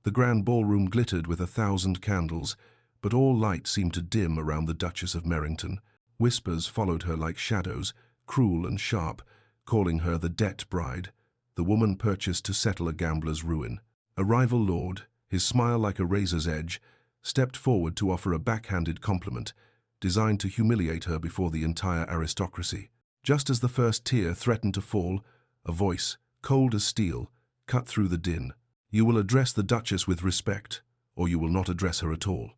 The grand ballroom glittered with 1,000 candles, but all light seemed to dim around the Duchess of Merrington. Whispers followed her like shadows, cruel and sharp, calling her the debt bride, the woman purchased to settle a gambler's ruin. A rival lord, his smile like a razor's edge, stepped forward to offer a backhanded compliment, designed to humiliate her before the entire aristocracy. Just as the first tear threatened to fall, a voice, cold as steel, cut through the din. "You will address the Duchess with respect, or you will not address her at all."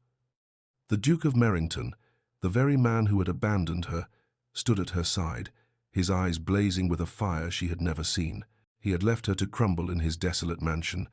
The Duke of Merrington, the very man who had abandoned her, stood at her side, his eyes blazing with a fire she had never seen. He had left her to crumble in his desolate mansion,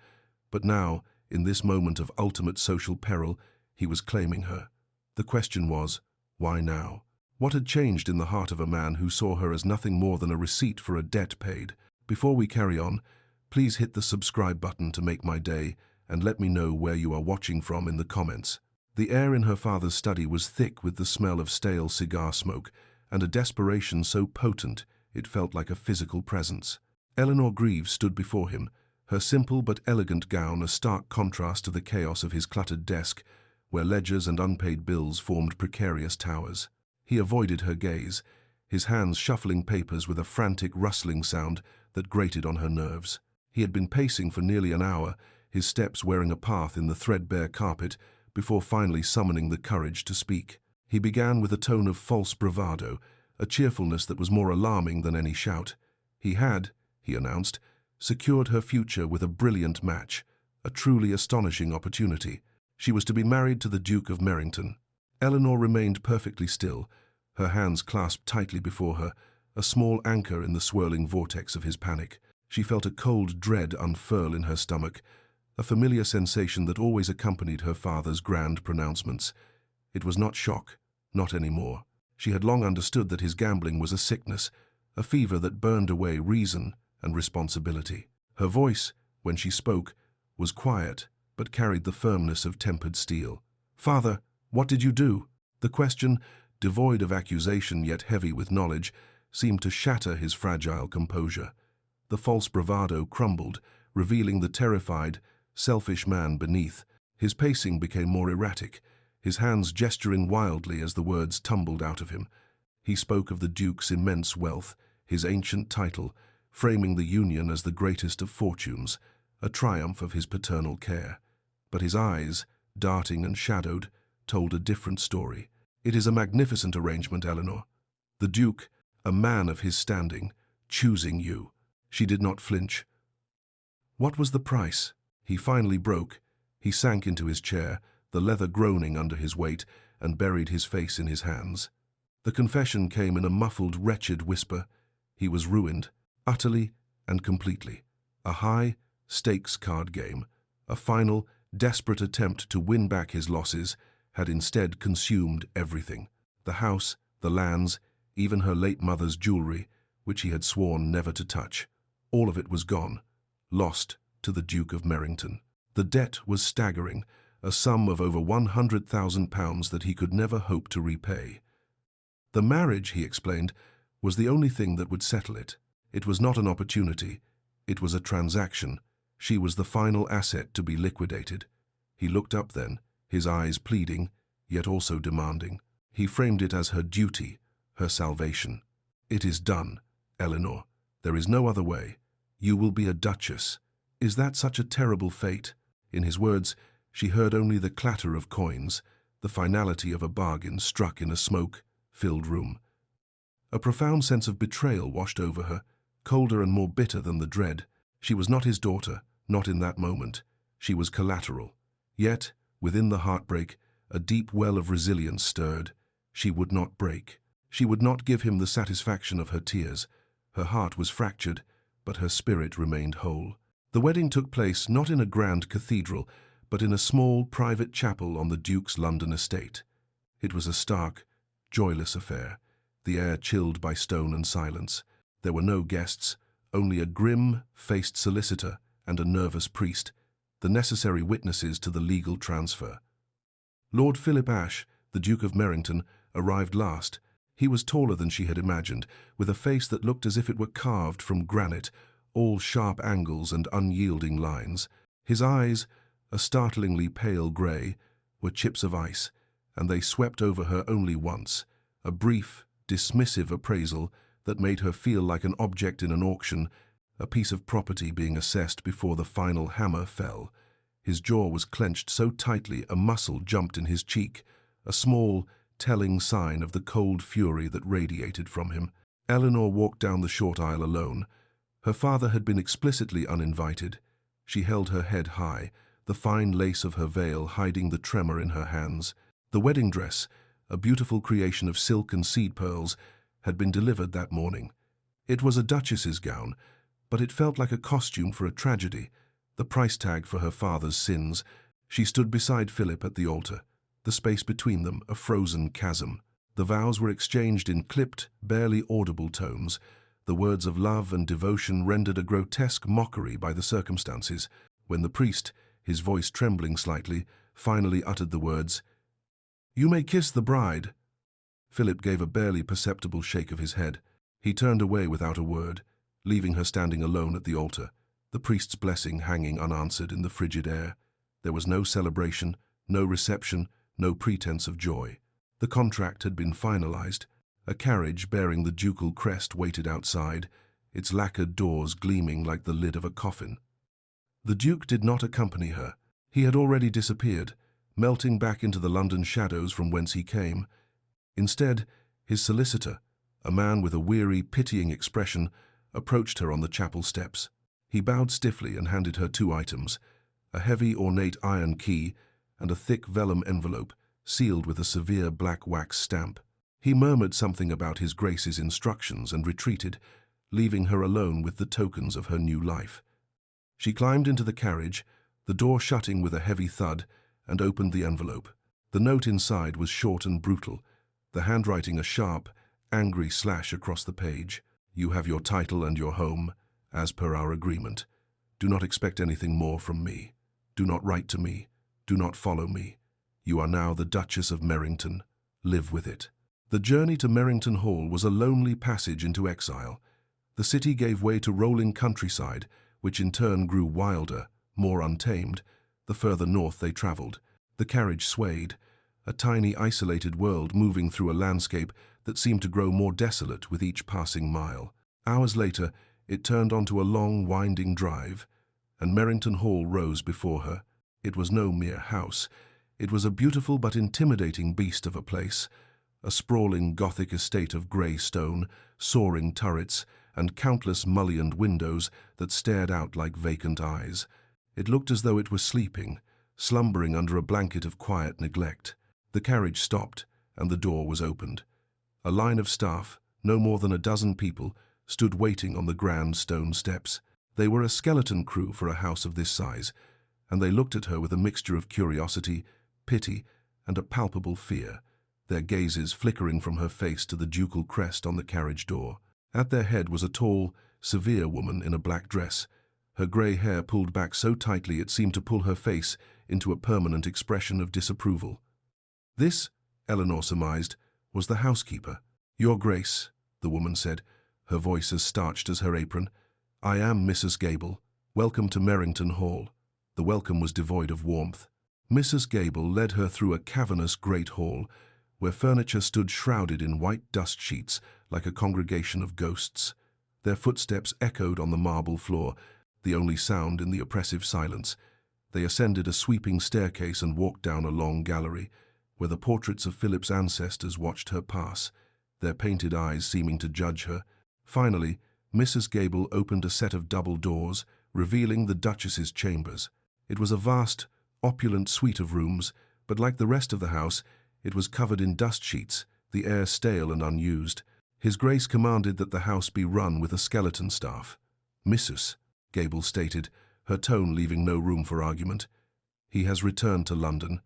but now, in this moment of ultimate social peril, he was claiming her. The question was, why now? What had changed in the heart of a man who saw her as nothing more than a receipt for a debt paid? Before we carry on, please hit the subscribe button to make my day and let me know where you are watching from in the comments. The air in her father's study was thick with the smell of stale cigar smoke and a desperation so potent it felt like a physical presence. Elinor Greaves stood before him, her simple but elegant gown a stark contrast to the chaos of his cluttered desk, where ledgers and unpaid bills formed precarious towers. He avoided her gaze, his hands shuffling papers with a frantic rustling sound that grated on her nerves. He had been pacing for nearly an hour, his steps wearing a path in the threadbare carpet, before finally summoning the courage to speak. He began with a tone of false bravado, a cheerfulness that was more alarming than any shout. He had, he announced, secured her future with a brilliant match, a truly astonishing opportunity. She was to be married to the Duke of Merrington. Elinor remained perfectly still, her hands clasped tightly before her, a small anchor in the swirling vortex of his panic. She felt a cold dread unfurl in her stomach, a familiar sensation that always accompanied her father's grand pronouncements. It was not shock, not anymore. She had long understood that his gambling was a sickness, a fever that burned away reason and responsibility. Her voice, when she spoke, was quiet, but carried the firmness of tempered steel. "Father, what did you do?" The question, devoid of accusation yet heavy with knowledge, seemed to shatter his fragile composure. The false bravado crumbled, revealing the terrified, selfish man beneath. His pacing became more erratic, his hands gesturing wildly as the words tumbled out of him. He spoke of the Duke's immense wealth, his ancient title, framing the union as the greatest of fortunes, a triumph of his paternal care. But his eyes, darting and shadowed, told a different story. "It is a magnificent arrangement, Elinor. The Duke, a man of his standing, choosing you." She did not flinch. "What was the price?" He finally broke. He sank into his chair, the leather groaning under his weight, and buried his face in his hands. The confession came in a muffled, wretched whisper. He was ruined, utterly and completely. A high-stakes card game, a final, desperate attempt to win back his losses, had instead consumed everything. The house, the lands, even her late mother's jewelry, which he had sworn never to touch. All of it was gone, lost to the Duke of Merrington. The debt was staggering, a sum of over £100,000 that he could never hope to repay. The marriage, he explained, was the only thing that would settle it. It was not an opportunity, it was a transaction. She was the final asset to be liquidated. He looked up then, his eyes pleading, yet also demanding. He framed it as her duty, her salvation. "It is done, Elinor. There is no other way. You will be a duchess. Is that such a terrible fate?" In his words, she heard only the clatter of coins, the finality of a bargain struck in a smoke-filled room. A profound sense of betrayal washed over her, colder and more bitter than the dread. She was not his daughter, not in that moment. She was collateral. Yet, within the heartbreak, a deep well of resilience stirred. She would not break. She would not give him the satisfaction of her tears. Her heart was fractured, but her spirit remained whole. The wedding took place not in a grand cathedral, but in a small private chapel on the Duke's London estate. It was a stark, joyless affair, the air chilled by stone and silence. There were no guests, only a grim-faced solicitor and a nervous priest, the necessary witnesses to the legal transfer. Lord Philip Ashe, the Duke of Merrington, arrived last. He was taller than she had imagined, with a face that looked as if it were carved from granite, all sharp angles and unyielding lines. His eyes, a startlingly pale grey, were chips of ice, and they swept over her only once, a brief, dismissive appraisal that made her feel like an object in an auction, a piece of property being assessed before the final hammer fell. His jaw was clenched so tightly a muscle jumped in his cheek, a small, telling sign of the cold fury that radiated from him. Elinor walked down the short aisle alone. Her father had been explicitly uninvited. She held her head high, the fine lace of her veil hiding the tremor in her hands. The wedding dress, a beautiful creation of silk and seed pearls, had been delivered that morning. It was a duchess's gown, but it felt like a costume for a tragedy, the price tag for her father's sins. She stood beside Philip at the altar, the space between them a frozen chasm. The vows were exchanged in clipped, barely audible tones, the words of love and devotion rendered a grotesque mockery by the circumstances, when the priest, his voice trembling slightly, finally uttered the words, "You may kiss the bride." Philip gave a barely perceptible shake of his head. He turned away without a word, leaving her standing alone at the altar, the priest's blessing hanging unanswered in the frigid air. There was no celebration, no reception, no pretense of joy. The contract had been finalized. A carriage bearing the ducal crest waited outside, its lacquered doors gleaming like the lid of a coffin. The Duke did not accompany her. He had already disappeared, melting back into the London shadows from whence he came. Instead, his solicitor, a man with a weary, pitying expression, approached her on the chapel steps. He bowed stiffly and handed her 2 items, a heavy, ornate iron key and a thick vellum envelope, sealed with a severe black wax stamp. He murmured something about his Grace's instructions and retreated, leaving her alone with the tokens of her new life. She climbed into the carriage, the door shutting with a heavy thud, and opened the envelope. The note inside was short and brutal, the handwriting a sharp, angry slash across the page. "You have your title and your home, as per our agreement. Do not expect anything more from me. Do not write to me. Do not follow me. You are now the Duchess of Merrington. Live with it." The journey to Merrington Hall was a lonely passage into exile. The city gave way to rolling countryside, which in turn grew wilder, more untamed, the further north they travelled. The carriage swayed, a tiny isolated world moving through a landscape that seemed to grow more desolate with each passing mile. Hours later, it turned onto a long, winding drive, and Merrington Hall rose before her. It was no mere house. It was a beautiful but intimidating beast of a place, a sprawling Gothic estate of grey stone, soaring turrets, and countless mullioned windows that stared out like vacant eyes. It looked as though it were sleeping, slumbering under a blanket of quiet neglect. The carriage stopped, and the door was opened. A line of staff, no more than a dozen people, stood waiting on the grand stone steps. They were a skeleton crew for a house of this size, and they looked at her with a mixture of curiosity, pity, and a palpable fear, their gazes flickering from her face to the ducal crest on the carriage door. At their head was a tall, severe woman in a black dress, her grey hair pulled back so tightly it seemed to pull her face into a permanent expression of disapproval. This, Elinor surmised, was the housekeeper. "Your Grace," the woman said, her voice as starched as her apron, "I am Mrs. Gable. Welcome to Merrington Hall." The welcome was devoid of warmth. Mrs. Gable led her through a cavernous great hall, where furniture stood shrouded in white dust sheets like a congregation of ghosts. Their footsteps echoed on the marble floor, the only sound in the oppressive silence. They ascended a sweeping staircase and walked down a long gallery, where the portraits of Philip's ancestors watched her pass, their painted eyes seeming to judge her. Finally, Mrs. Gable opened a set of double doors, revealing the Duchess's chambers. It was a vast, opulent suite of rooms, but like the rest of the house, it was covered in dust sheets, the air stale and unused. His Grace commanded that the house be run with a skeleton staff. "Missus," Gable stated, her tone leaving no room for argument. "He has returned to London.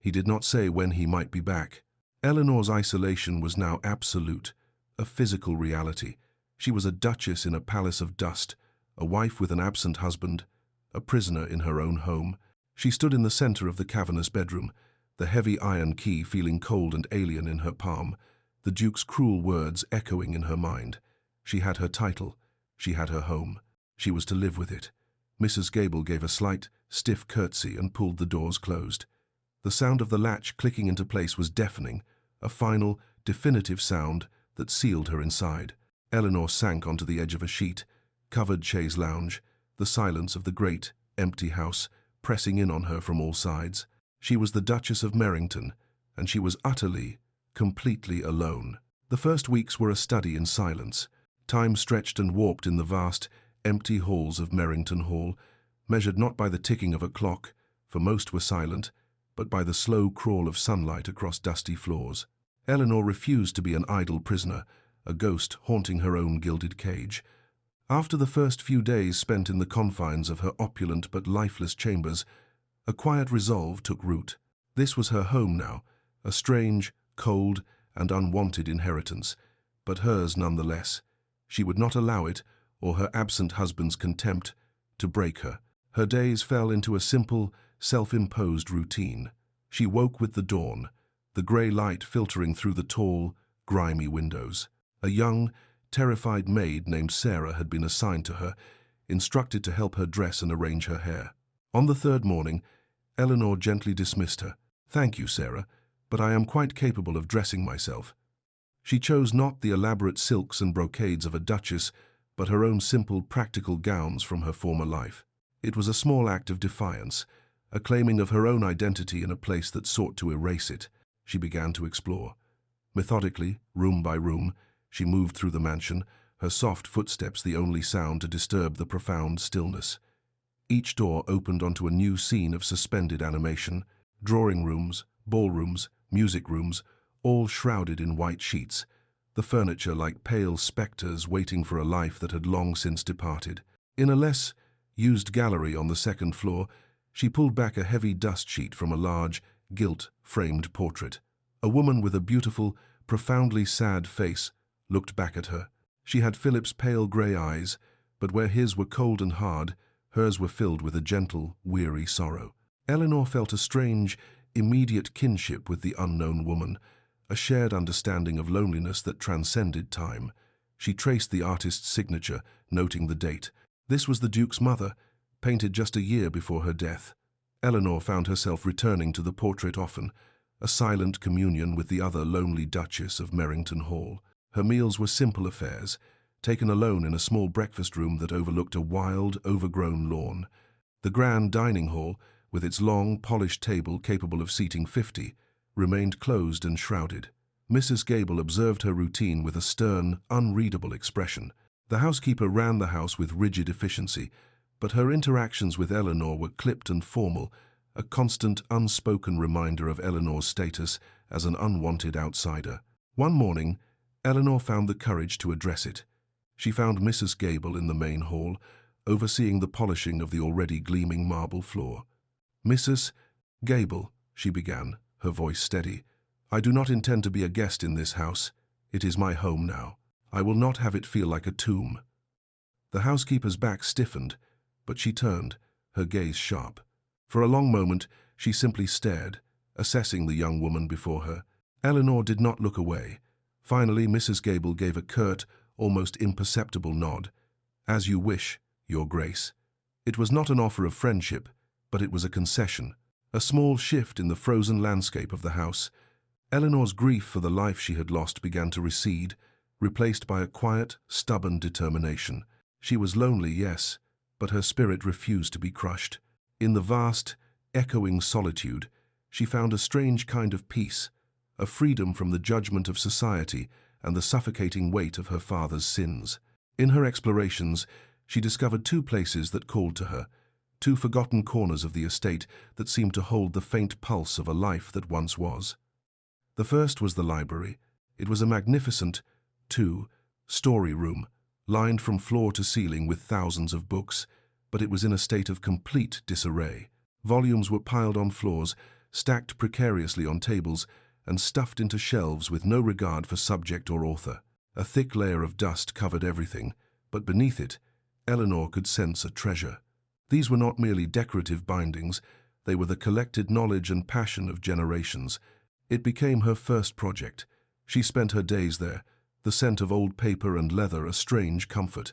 He did not say when he might be back." Elinor's isolation was now absolute, a physical reality. She was a duchess in a palace of dust, a wife with an absent husband, a prisoner in her own home. She stood in the center of the cavernous bedroom, the heavy iron key feeling cold and alien in her palm, the Duke's cruel words echoing in her mind. She had her title, she had her home, she was to live with it. Mrs. Gable gave a slight, stiff curtsy and pulled the doors closed. The sound of the latch clicking into place was deafening, a final, definitive sound that sealed her inside. Elinor sank onto the edge of a sheet, covered chaise lounge, the silence of the great, empty house pressing in on her from all sides. She was the Duchess of Merrington, and she was utterly, completely alone. The first weeks were a study in silence. Time stretched and warped in the vast, empty halls of Merrington Hall, measured not by the ticking of a clock, for most were silent, but by the slow crawl of sunlight across dusty floors. Elinor refused to be an idle prisoner, a ghost haunting her own gilded cage. After the first few days spent in the confines of her opulent but lifeless chambers, a quiet resolve took root. This was her home now, a strange, cold, and unwanted inheritance, but hers nonetheless. She would not allow it, or her absent husband's contempt, to break her. Her days fell into a simple, self-imposed routine. She woke with the dawn, the grey light filtering through the tall, grimy windows. A young, terrified maid named Sarah had been assigned to her, instructed to help her dress and arrange her hair. On the third morning, Elinor gently dismissed her. "Thank you, Sarah, but I am quite capable of dressing myself." She chose not the elaborate silks and brocades of a duchess, but her own simple, practical gowns from her former life. It was a small act of defiance, a claiming of her own identity in a place that sought to erase it. She began to explore. Methodically, room by room, she moved through the mansion, her soft footsteps the only sound to disturb the profound stillness. Each door opened onto a new scene of suspended animation, drawing rooms, ballrooms, music rooms, all shrouded in white sheets, the furniture like pale spectres waiting for a life that had long since departed. In a less used gallery on the second floor, she pulled back a heavy dust sheet from a large, gilt-framed portrait. A woman with a beautiful, profoundly sad face looked back at her. She had Philip's pale grey eyes, but where his were cold and hard, hers were filled with a gentle, weary sorrow. Elinor felt a strange, immediate kinship with the unknown woman, a shared understanding of loneliness that transcended time. She traced the artist's signature, noting the date. This was the Duke's mother, painted just a year before her death. Elinor found herself returning to the portrait often, a silent communion with the other lonely Duchess of Merrington Hall. Her meals were simple affairs, taken alone in a small breakfast room that overlooked a wild, overgrown lawn. The grand dining hall, with its long, polished table capable of seating 50, remained closed and shrouded. Mrs. Gable observed her routine with a stern, unreadable expression. The housekeeper ran the house with rigid efficiency, but her interactions with Elinor were clipped and formal, a constant, unspoken reminder of Elinor's status as an unwanted outsider. One morning, Elinor found the courage to address it. She found Mrs. Gable in the main hall, overseeing the polishing of the already gleaming marble floor. "Mrs. Gable," she began, her voice steady, "I do not intend to be a guest in this house. It is my home now. I will not have it feel like a tomb." The housekeeper's back stiffened, but she turned, her gaze sharp. For a long moment, she simply stared, assessing the young woman before her. Elinor did not look away. Finally, Mrs. Gable gave a curt, almost imperceptible nod. "As you wish, Your Grace." It was not an offer of friendship, but it was a concession, a small shift in the frozen landscape of the house. Elinor's grief for the life she had lost began to recede, replaced by a quiet, stubborn determination. She was lonely, yes, but her spirit refused to be crushed. In the vast, echoing solitude, she found a strange kind of peace, a freedom from the judgment of society and the suffocating weight of her father's sins. In her explorations, she discovered two places that called to her, two forgotten corners of the estate that seemed to hold the faint pulse of a life that once was. The first was the library. It was a magnificent, two-story room, lined from floor to ceiling with thousands of books, but it was in a state of complete disarray. Volumes were piled on floors, stacked precariously on tables, and stuffed into shelves with no regard for subject or author. A thick layer of dust covered everything, but beneath it, Elinor could sense a treasure. These were not merely decorative bindings, they were the collected knowledge and passion of generations. It became her first project. She spent her days there, the scent of old paper and leather a strange comfort.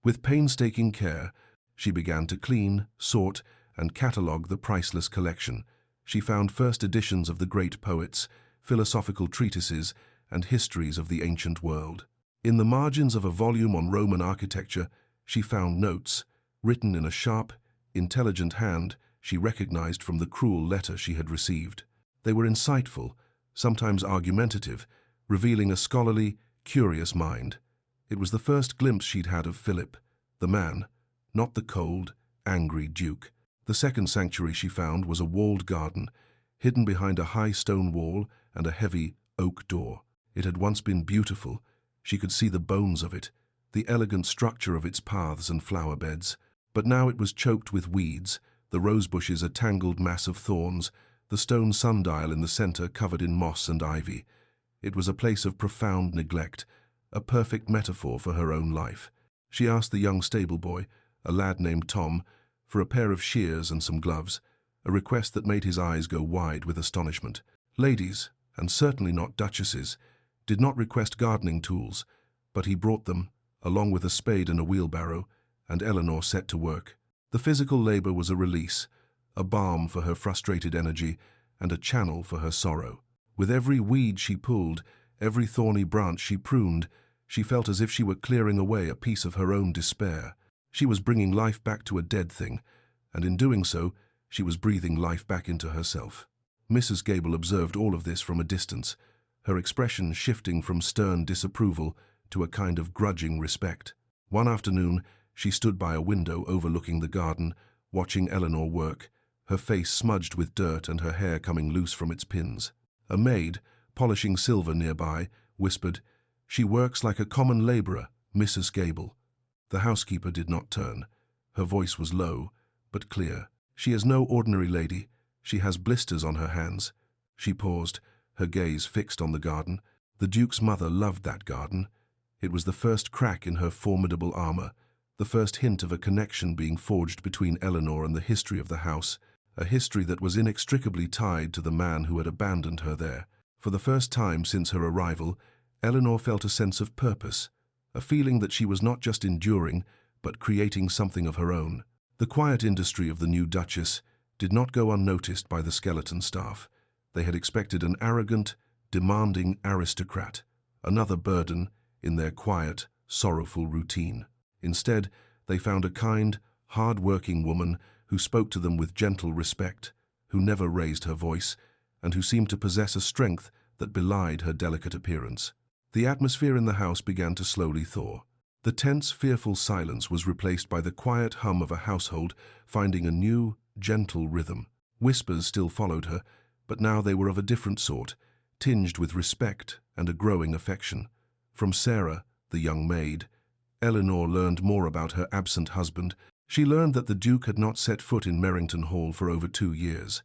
With painstaking care, she began to clean, sort, and catalogued the priceless collection. She found first editions of the great poets, philosophical treatises, and histories of the ancient world. In the margins of a volume on Roman architecture, she found notes, written in a sharp, intelligent hand she recognized from the cruel letter she had received. They were insightful, sometimes argumentative, revealing a scholarly, curious mind. It was the first glimpse she'd had of Philip, the man, not the cold, angry Duke. The second sanctuary she found was a walled garden, hidden behind a high stone wall and a heavy oak door. It had once been beautiful. She could see the bones of it, the elegant structure of its paths and flower beds. But now it was choked with weeds, the rose bushes a tangled mass of thorns, the stone sundial in the center covered in moss and ivy. It was a place of profound neglect, a perfect metaphor for her own life. She asked the young stable boy, a lad named Tom, for a pair of shears and some gloves, a request that made his eyes go wide with astonishment. Ladies, and certainly not duchesses, did not request gardening tools, but he brought them, along with a spade and a wheelbarrow, and Elinor set to work. The physical labor was a release, a balm for her frustrated energy, and a channel for her sorrow. With every weed she pulled, every thorny branch she pruned, she felt as if she were clearing away a piece of her own despair. She was bringing life back to a dead thing, and in doing so, she was breathing life back into herself. Mrs. Gable observed all of this from a distance, her expression shifting from stern disapproval to a kind of grudging respect. One afternoon, she stood by a window overlooking the garden, watching Elinor work, her face smudged with dirt and her hair coming loose from its pins. A maid, polishing silver nearby, whispered, "She works like a common laborer, Mrs. Gable." The housekeeper did not turn. Her voice was low, but clear. "She is no ordinary lady. She has blisters on her hands." She paused, her gaze fixed on the garden. The Duke's mother loved that garden. It was the first crack in her formidable armor, the first hint of a connection being forged between Elinor and the history of the house, a history that was inextricably tied to the man who had abandoned her there. For the first time since her arrival, Elinor felt a sense of purpose, a feeling that she was not just enduring, but creating something of her own. The quiet industry of the new Duchess did not go unnoticed by the skeleton staff. They had expected an arrogant, demanding aristocrat, another burden in their quiet, sorrowful routine. Instead, they found a kind, hard-working woman who spoke to them with gentle respect, who never raised her voice, and who seemed to possess a strength that belied her delicate appearance. The atmosphere in the house began to slowly thaw. The tense, fearful silence was replaced by the quiet hum of a household finding a new, gentle rhythm. Whispers still followed her, but now they were of a different sort, tinged with respect and a growing affection. From Sarah, the young maid, Elinor learned more about her absent husband. She learned that the Duke had not set foot in Merrington Hall for over 2 years,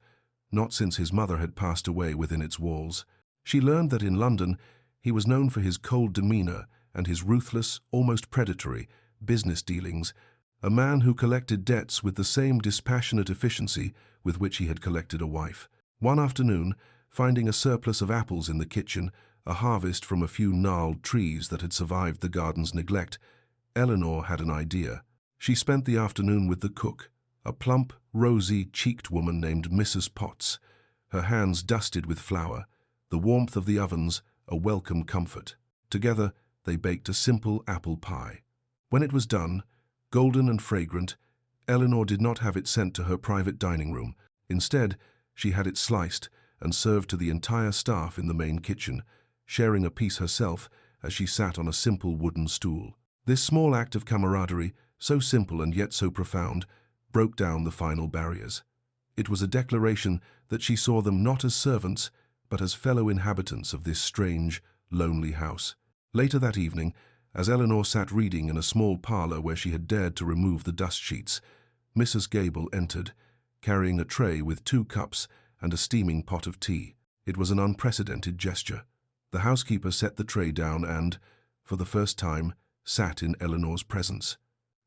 not since his mother had passed away within its walls. She learned that in London he was known for his cold demeanor and his ruthless, almost predatory, business dealings, a man who collected debts with the same dispassionate efficiency with which he had collected a wife. One afternoon, finding a surplus of apples in the kitchen, a harvest from a few gnarled trees that had survived the garden's neglect, Elinor had an idea. She spent the afternoon with the cook, a plump, rosy-cheeked woman named Mrs. Potts, her hands dusted with flour, the warmth of the ovens a welcome comfort. Together, they baked a simple apple pie. When it was done, golden and fragrant, Elinor did not have it sent to her private dining room. Instead, she had it sliced and served to the entire staff in the main kitchen, sharing a piece herself as she sat on a simple wooden stool. This small act of camaraderie, so simple and yet so profound, broke down the final barriers. It was a declaration that she saw them not as servants, but as fellow inhabitants of this strange, lonely house. Later that evening, as Elinor sat reading in a small parlor where she had dared to remove the dust sheets, Mrs. Gable entered, carrying a tray with 2 cups and a steaming pot of tea. It was an unprecedented gesture. The housekeeper set the tray down and, for the first time, sat in Elinor's presence.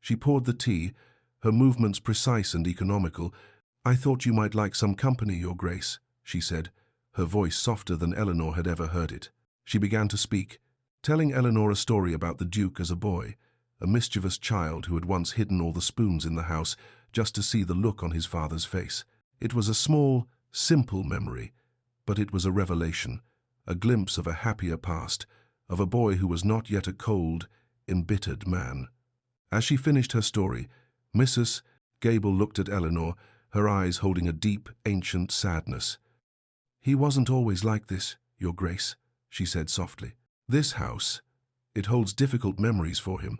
She poured the tea, her movements precise and economical. "I thought you might like some company, Your Grace," she said, her voice softer than Elinor had ever heard it. She began to speak, telling Elinor a story about the Duke as a boy, a mischievous child who had once hidden all the spoons in the house, just to see the look on his father's face. It was a small, simple memory, but it was a revelation, a glimpse of a happier past, of a boy who was not yet a cold, embittered man. As she finished her story, Mrs. Gable looked at Elinor, her eyes holding a deep, ancient sadness. "He wasn't always like this, Your Grace," she said softly. "This house, it holds difficult memories for him."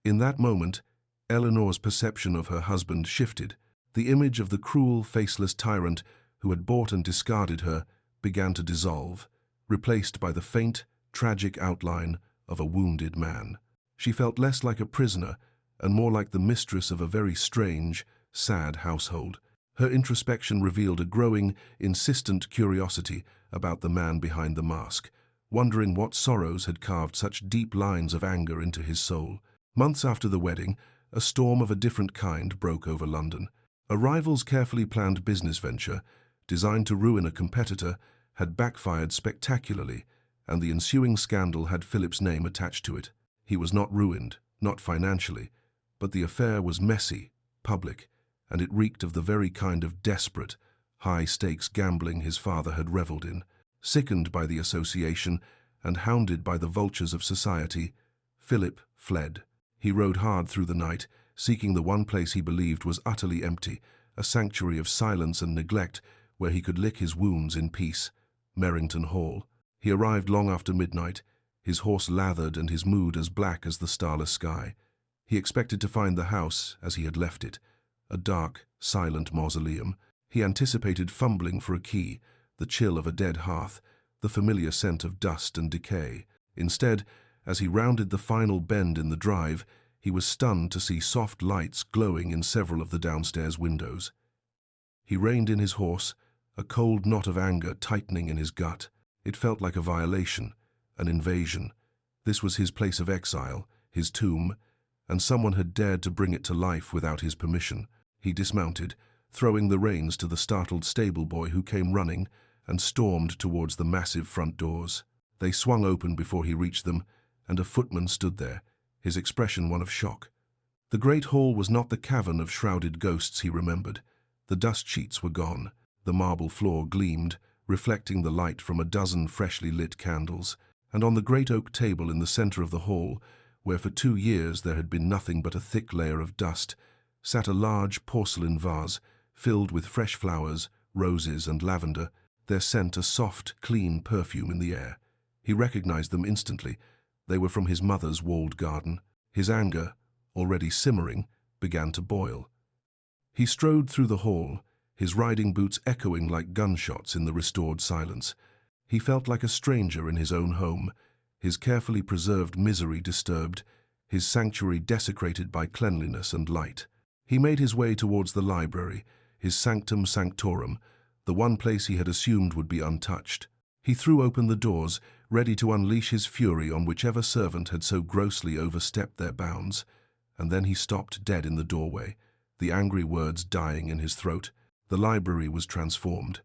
In that moment, Elinor's perception of her husband shifted. The image of the cruel, faceless tyrant who had bought and discarded her began to dissolve, replaced by the faint, tragic outline of a wounded man. She felt less like a prisoner and more like the mistress of a very strange, sad household. Her introspection revealed a growing, insistent curiosity about the man behind the mask, wondering what sorrows had carved such deep lines of anger into his soul. Months after the wedding, a storm of a different kind broke over London. A rival's carefully planned business venture, designed to ruin a competitor, had backfired spectacularly, and the ensuing scandal had Philip's name attached to it. He was not ruined, not financially, but the affair was messy, public, and it reeked of the very kind of desperate, high-stakes gambling his father had reveled in. Sickened by the association and hounded by the vultures of society, Philip fled. He rode hard through the night, seeking the one place he believed was utterly empty, a sanctuary of silence and neglect where he could lick his wounds in peace, Merrington Hall. He arrived long after midnight, his horse lathered and his mood as black as the starless sky. He expected to find the house as he had left it, a dark, silent mausoleum. He anticipated fumbling for a key, the chill of a dead hearth, the familiar scent of dust and decay. Instead, as he rounded the final bend in the drive, he was stunned to see soft lights glowing in several of the downstairs windows. He reined in his horse, a cold knot of anger tightening in his gut. It felt like a violation, an invasion. This was his place of exile, his tomb, and someone had dared to bring it to life without his permission. He dismounted, throwing the reins to the startled stable boy who came running, and stormed towards the massive front doors. They swung open before he reached them, and a footman stood there, his expression one of shock. The great hall was not the cavern of shrouded ghosts he remembered. The dust sheets were gone. The marble floor gleamed, reflecting the light from a dozen freshly lit candles, and on the great oak table in the center of the hall, where for 2 years there had been nothing but a thick layer of dust, sat a large porcelain vase filled with fresh flowers, roses and lavender, their scent a soft, clean perfume in the air. He recognized them instantly. They were from his mother's walled garden. His anger, already simmering, began to boil. He strode through the hall, his riding boots echoing like gunshots in the restored silence. He felt like a stranger in his own home, his carefully preserved misery disturbed, his sanctuary desecrated by cleanliness and light. He made his way towards the library, his sanctum sanctorum, the one place he had assumed would be untouched. He threw open the doors, ready to unleash his fury on whichever servant had so grossly overstepped their bounds, and then he stopped dead in the doorway, the angry words dying in his throat. The library was transformed.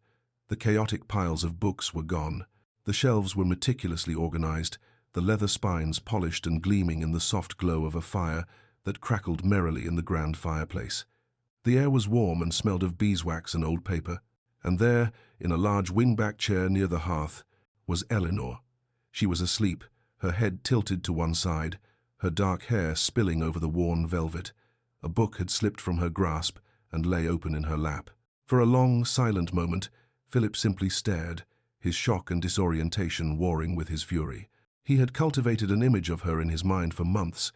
The chaotic piles of books were gone. The shelves were meticulously organized, the leather spines polished and gleaming in the soft glow of a fire that crackled merrily in the grand fireplace. The air was warm and smelled of beeswax and old paper, and there, in a large wing-back chair near the hearth, was Elinor. She was asleep, her head tilted to one side, her dark hair spilling over the worn velvet. A book had slipped from her grasp and lay open in her lap. For a long, silent moment, Philip simply stared, his shock and disorientation warring with his fury. He had cultivated an image of her in his mind for months,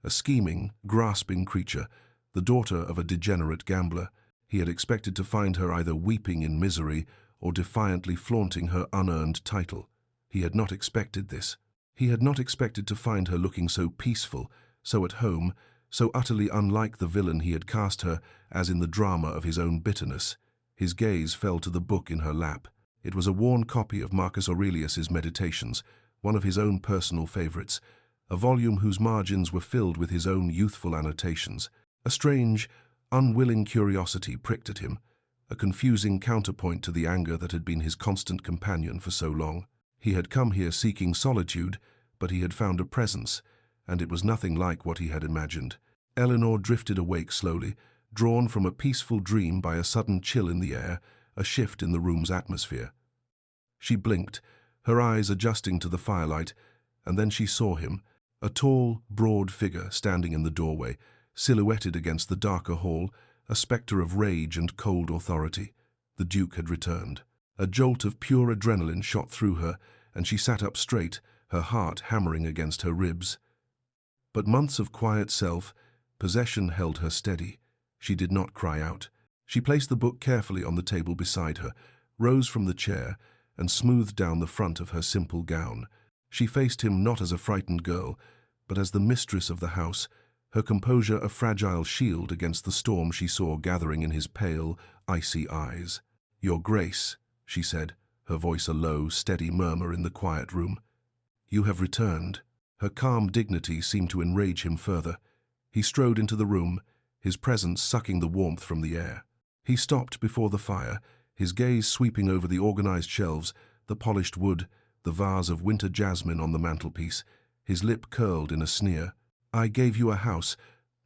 a scheming, grasping creature, the daughter of a degenerate gambler. He had expected to find her either weeping in misery or defiantly flaunting her unearned title. He had not expected this. He had not expected to find her looking so peaceful, so at home, so utterly unlike the villain he had cast her as in the drama of his own bitterness. His gaze fell to the book in her lap. It was a worn copy of Marcus Aurelius's Meditations, one of his own personal favorites, a volume whose margins were filled with his own youthful annotations. A strange, unwilling curiosity pricked at him, a confusing counterpoint to the anger that had been his constant companion for so long. He had come here seeking solitude, but he had found a presence, and it was nothing like what he had imagined. Elinor drifted awake slowly, drawn from a peaceful dream by a sudden chill in the air, a shift in the room's atmosphere. She blinked, her eyes adjusting to the firelight, and then she saw him, a tall, broad figure standing in the doorway, silhouetted against the darker hall, a spectre of rage and cold authority. The Duke had returned. A jolt of pure adrenaline shot through her, and she sat up straight, her heart hammering against her ribs. But months of quiet self-possession held her steady. She did not cry out. She placed the book carefully on the table beside her, rose from the chair, and smoothed down the front of her simple gown. She faced him not as a frightened girl, but as the mistress of the house, her composure a fragile shield against the storm she saw gathering in his pale, icy eyes. "Your Grace," she said, her voice a low, steady murmur in the quiet room. "You have returned." Her calm dignity seemed to enrage him further. He strode into the room, his presence sucking the warmth from the air. He stopped before the fire, his gaze sweeping over the organized shelves, the polished wood, the vase of winter jasmine on the mantelpiece. His lip curled in a sneer. "I gave you a house,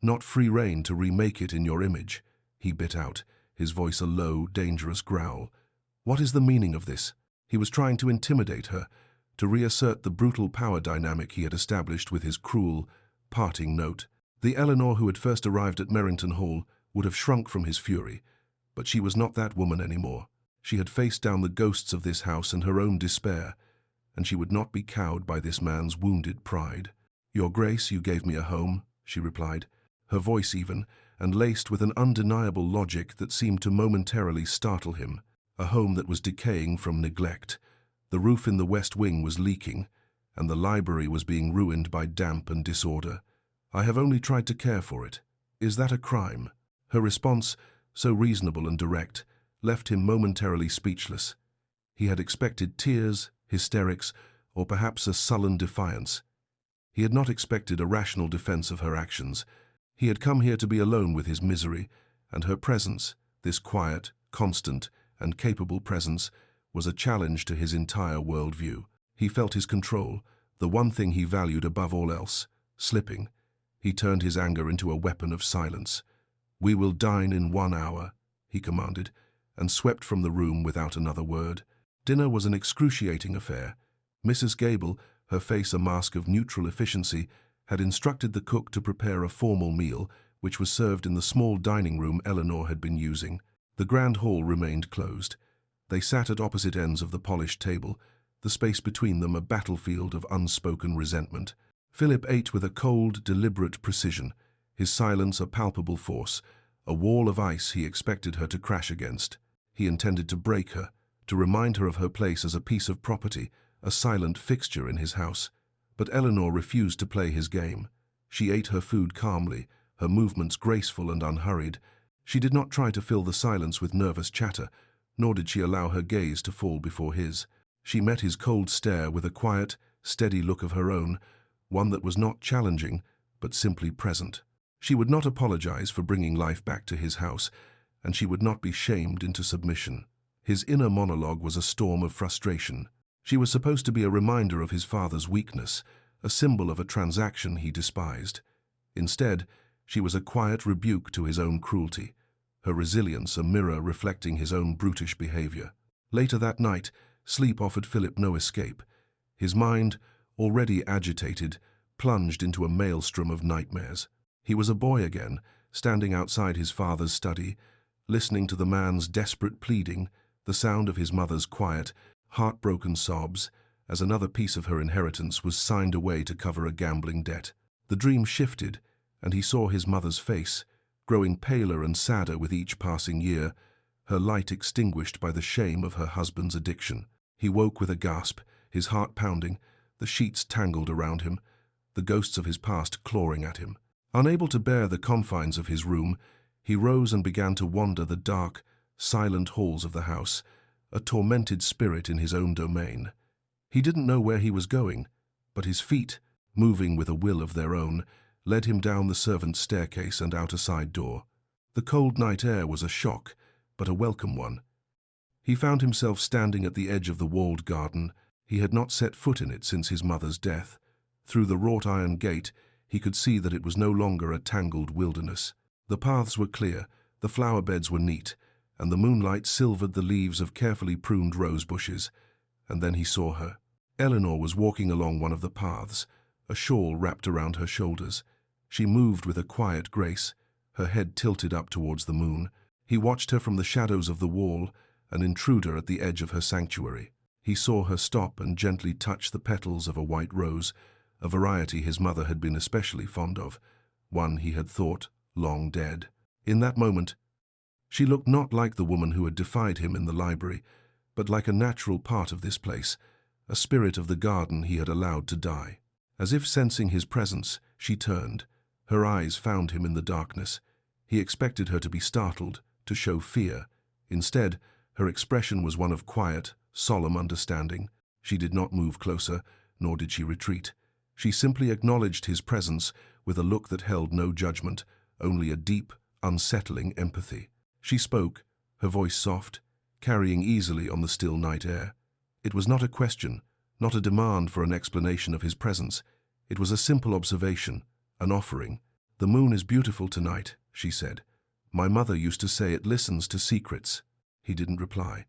not free rein to remake it in your image," he bit out, his voice a low, dangerous growl. "What is the meaning of this?" He was trying to intimidate her, to reassert the brutal power dynamic he had established with his cruel, parting note. The Elinor who had first arrived at Merrington Hall would have shrunk from his fury, but she was not that woman anymore. She had faced down the ghosts of this house and her own despair, and she would not be cowed by this man's wounded pride. "Your Grace, you gave me a home," she replied, her voice even, and laced with an undeniable logic that seemed to momentarily startle him. A home that was decaying from neglect. The roof in the west wing was leaking, and the library was being ruined by damp and disorder. "I have only tried to care for it. Is that a crime?" Her response, so reasonable and direct, left him momentarily speechless. He had expected tears, hysterics, or perhaps a sullen defiance. He had not expected a rational defense of her actions. He had come here to be alone with his misery, and her presence, this quiet, constant, and capable presence, was a challenge to his entire worldview. He felt his control, the one thing he valued above all else, slipping. He turned his anger into a weapon of silence. "We will dine in 1 hour," he commanded, and swept from the room without another word. Dinner was an excruciating affair. Mrs. Gable, her face a mask of neutral efficiency, had instructed the cook to prepare a formal meal, which was served in the small dining room Elinor had been using. The grand hall remained closed. They sat at opposite ends of the polished table, the space between them a battlefield of unspoken resentment. Philip ate with a cold, deliberate precision, his silence a palpable force, a wall of ice he expected her to crash against. He intended to break her, to remind her of her place as a piece of property, a silent fixture in his house. But Elinor refused to play his game. She ate her food calmly, her movements graceful and unhurried. She did not try to fill the silence with nervous chatter, nor did she allow her gaze to fall before his. She met his cold stare with a quiet, steady look of her own, one that was not challenging, but simply present. She would not apologize for bringing life back to his house, and she would not be shamed into submission. His inner monologue was a storm of frustration. She was supposed to be a reminder of his father's weakness, a symbol of a transaction he despised. Instead, she was a quiet rebuke to his own cruelty, her resilience a mirror reflecting his own brutish behavior. Later that night, sleep offered Philip no escape. His mind, already agitated, plunged into a maelstrom of nightmares. He was a boy again, standing outside his father's study, listening to the man's desperate pleading, the sound of his mother's quiet, heartbroken sobs, as another piece of her inheritance was signed away to cover a gambling debt. The dream shifted, and he saw his mother's face, growing paler and sadder with each passing year, her light extinguished by the shame of her husband's addiction. He woke with a gasp, his heart pounding, the sheets tangled around him, the ghosts of his past clawing at him. Unable to bear the confines of his room, he rose and began to wander the dark, silent halls of the house, a tormented spirit in his own domain. He didn't know where he was going, but his feet, moving with a will of their own, led him down the servants' staircase and out a side door. The cold night air was a shock, but a welcome one. He found himself standing at the edge of the walled garden. He had not set foot in it since his mother's death. Through the wrought-iron gate, he could see that it was no longer a tangled wilderness. The paths were clear, The flower beds were neat, and the moonlight silvered the leaves of carefully pruned rose bushes. And then he saw her. Elinor was walking along one of the paths, a shawl wrapped around her shoulders. She moved with a quiet grace, her head tilted up towards the moon. He watched her from the shadows of the wall, an intruder at the edge of her sanctuary. He saw her stop and gently touch the petals of a white rose, a variety his mother had been especially fond of, one he had thought long dead. In that moment, she looked not like the woman who had defied him in the library, but like a natural part of this place, a spirit of the garden he had allowed to die. As if sensing his presence, she turned. Her eyes found him in the darkness. He expected her to be startled, to show fear. Instead, her expression was one of quiet, solemn understanding. She did not move closer, nor did she retreat. She simply acknowledged his presence with a look that held no judgment, only a deep, unsettling empathy. She spoke, her voice soft, carrying easily on the still night air. It was not a question, not a demand for an explanation of his presence. It was a simple observation, an offering. "The moon is beautiful tonight," she said. "My mother used to say it listens to secrets." He didn't reply.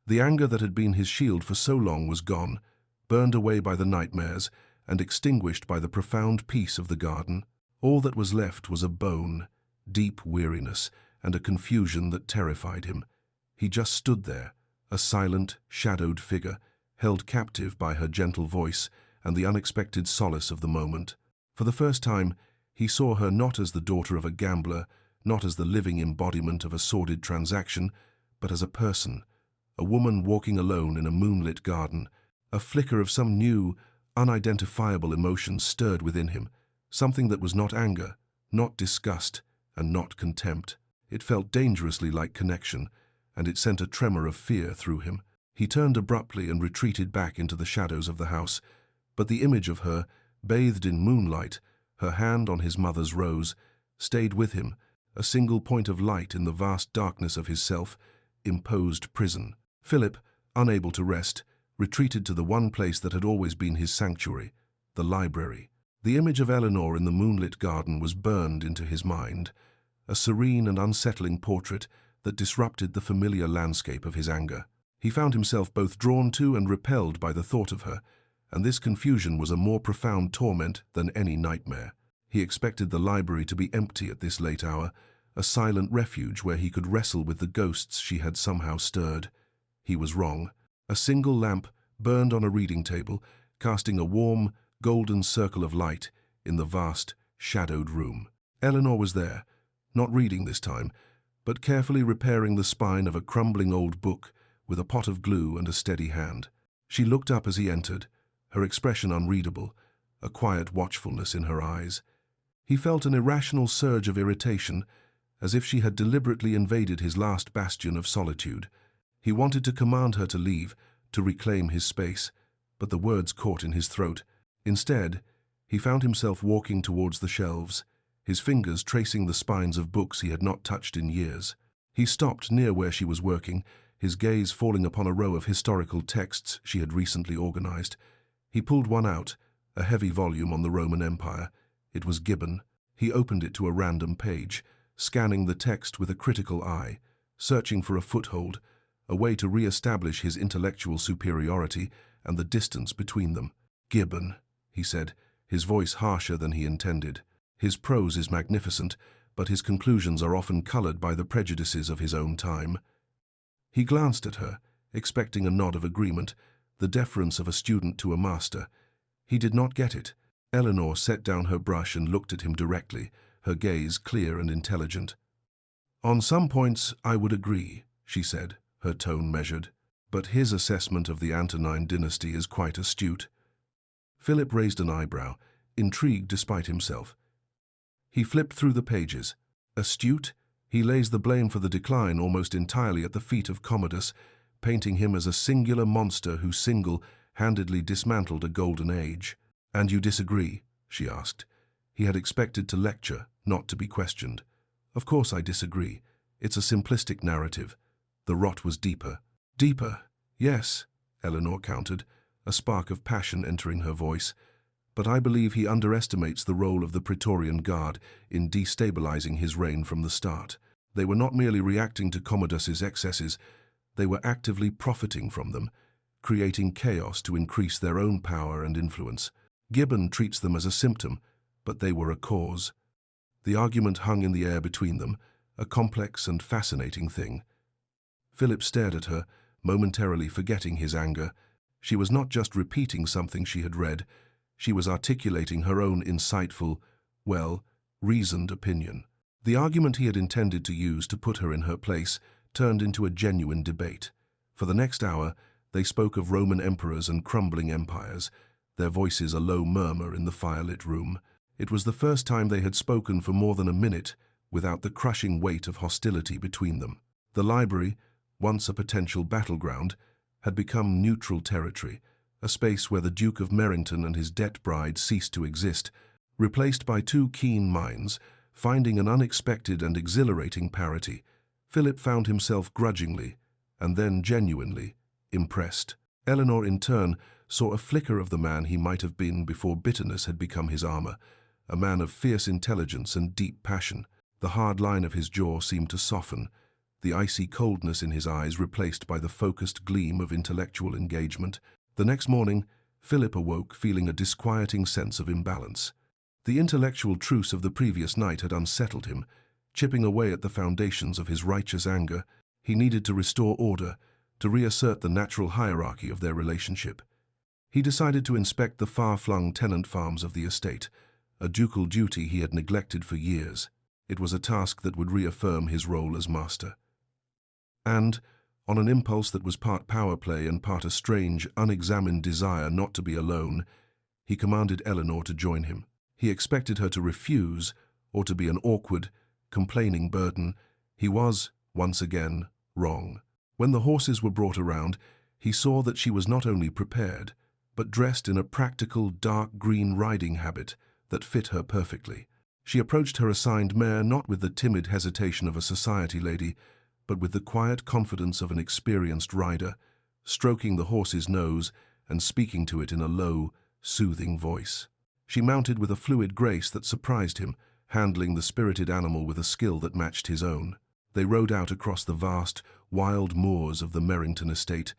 The anger that had been his shield for so long was gone, burned away by the nightmares and extinguished by the profound peace of the garden. All that was left was a bone, deep weariness, and a confusion that terrified him. He just stood there, a silent, shadowed figure, held captive by her gentle voice and the unexpected solace of the moment. For the first time, he saw her not as the daughter of a gambler, not as the living embodiment of a sordid transaction, but as a person, a woman walking alone in a moonlit garden. A flicker of some new, unidentifiable emotion stirred within him, something that was not anger, not disgust, and not contempt. It felt dangerously like connection, and it sent a tremor of fear through him. He turned abruptly and retreated back into the shadows of the house, but the image of her, bathed in moonlight, her hand on his mother's rose, stayed with him, a single point of light in the vast darkness of his self-imposed prison. Philip, unable to rest, retreated to the one place that had always been his sanctuary, the library. The image of Elinor in the moonlit garden was burned into his mind, a serene and unsettling portrait that disrupted the familiar landscape of his anger. He found himself both drawn to and repelled by the thought of her, and this confusion was a more profound torment than any nightmare. He expected the library to be empty at this late hour, a silent refuge where he could wrestle with the ghosts she had somehow stirred. He was wrong. A single lamp burned on a reading table, casting a warm, golden circle of light in the vast, shadowed room. Elinor was there, not reading this time, but carefully repairing the spine of a crumbling old book with a pot of glue and a steady hand. She looked up as he entered, her expression unreadable, a quiet watchfulness in her eyes. He felt an irrational surge of irritation, as if she had deliberately invaded his last bastion of solitude. He wanted to command her to leave, to reclaim his space, but the words caught in his throat. Instead, he found himself walking towards the shelves, his fingers tracing the spines of books he had not touched in years. He stopped near where she was working, his gaze falling upon a row of historical texts she had recently organized. He pulled one out, a heavy volume on the Roman Empire. It was Gibbon. He opened it to a random page, scanning the text with a critical eye, searching for a foothold, a way to re-establish his intellectual superiority and the distance between them. "Gibbon," he said, his voice harsher than he intended. "His prose is magnificent, but his conclusions are often colored by the prejudices of his own time." He glanced at her, expecting a nod of agreement, the deference of a student to a master. He did not get it. Elinor set down her brush and looked at him directly, her gaze clear and intelligent. "On some points I would agree," she said, her tone measured, "but his assessment of the Antonine dynasty is quite astute." Philip raised an eyebrow, intrigued despite himself. He flipped through the pages. Astute? He lays the blame for the decline almost entirely at the feet of Commodus, painting him as a singular monster who single-handedly dismantled a golden age. "And you disagree?" she asked. He had expected to lecture, not to be questioned. "Of course I disagree. It's a simplistic narrative." The rot was deeper. "Deeper, yes," Elinor countered, a spark of passion entering her voice. "But I believe he underestimates the role of the Praetorian Guard in destabilizing his reign from the start. They were not merely reacting to Commodus's excesses, they were actively profiting from them, creating chaos to increase their own power and influence. Gibbon treats them as a symptom, but they were a cause. The argument hung in the air between them, a complex and fascinating thing. Philip stared at her, momentarily forgetting his anger. She was not just repeating something she had read, she was articulating her own insightful, reasoned opinion. The argument he had intended to use to put her in her place turned into a genuine debate. For the next hour, they spoke of Roman emperors and crumbling empires, their voices a low murmur in the firelit room. It was the first time they had spoken for more than a minute without the crushing weight of hostility between them. The library, once a potential battleground, had become neutral territory, a space where the Duke of Merrington and his debt bride ceased to exist, replaced by two keen minds, finding an unexpected and exhilarating parity. Philip found himself grudgingly, and then genuinely, impressed. Elinor, in turn, saw a flicker of the man he might have been before bitterness had become his armor, a man of fierce intelligence and deep passion. The hard line of his jaw seemed to soften, the icy coldness in his eyes replaced by the focused gleam of intellectual engagement. The next morning, Philip awoke feeling a disquieting sense of imbalance. The intellectual truce of the previous night had unsettled him, chipping away at the foundations of his righteous anger. He needed to restore order, to reassert the natural hierarchy of their relationship. He decided to inspect the far-flung tenant farms of the estate, a ducal duty he had neglected for years. It was a task that would reaffirm his role as master. And, on an impulse that was part power play and part a strange, unexamined desire not to be alone, he commanded Elinor to join him. He expected her to refuse, or to be an awkward, complaining burden. He was, once again, wrong. When the horses were brought around, he saw that she was not only prepared, but dressed in a practical dark green riding habit that fit her perfectly. She approached her assigned mare not with the timid hesitation of a society lady, but with the quiet confidence of an experienced rider, stroking the horse's nose and speaking to it in a low, soothing voice. She mounted with a fluid grace that surprised him, handling the spirited animal with a skill that matched his own. They rode out across the vast, wild moors of the Merrington estate,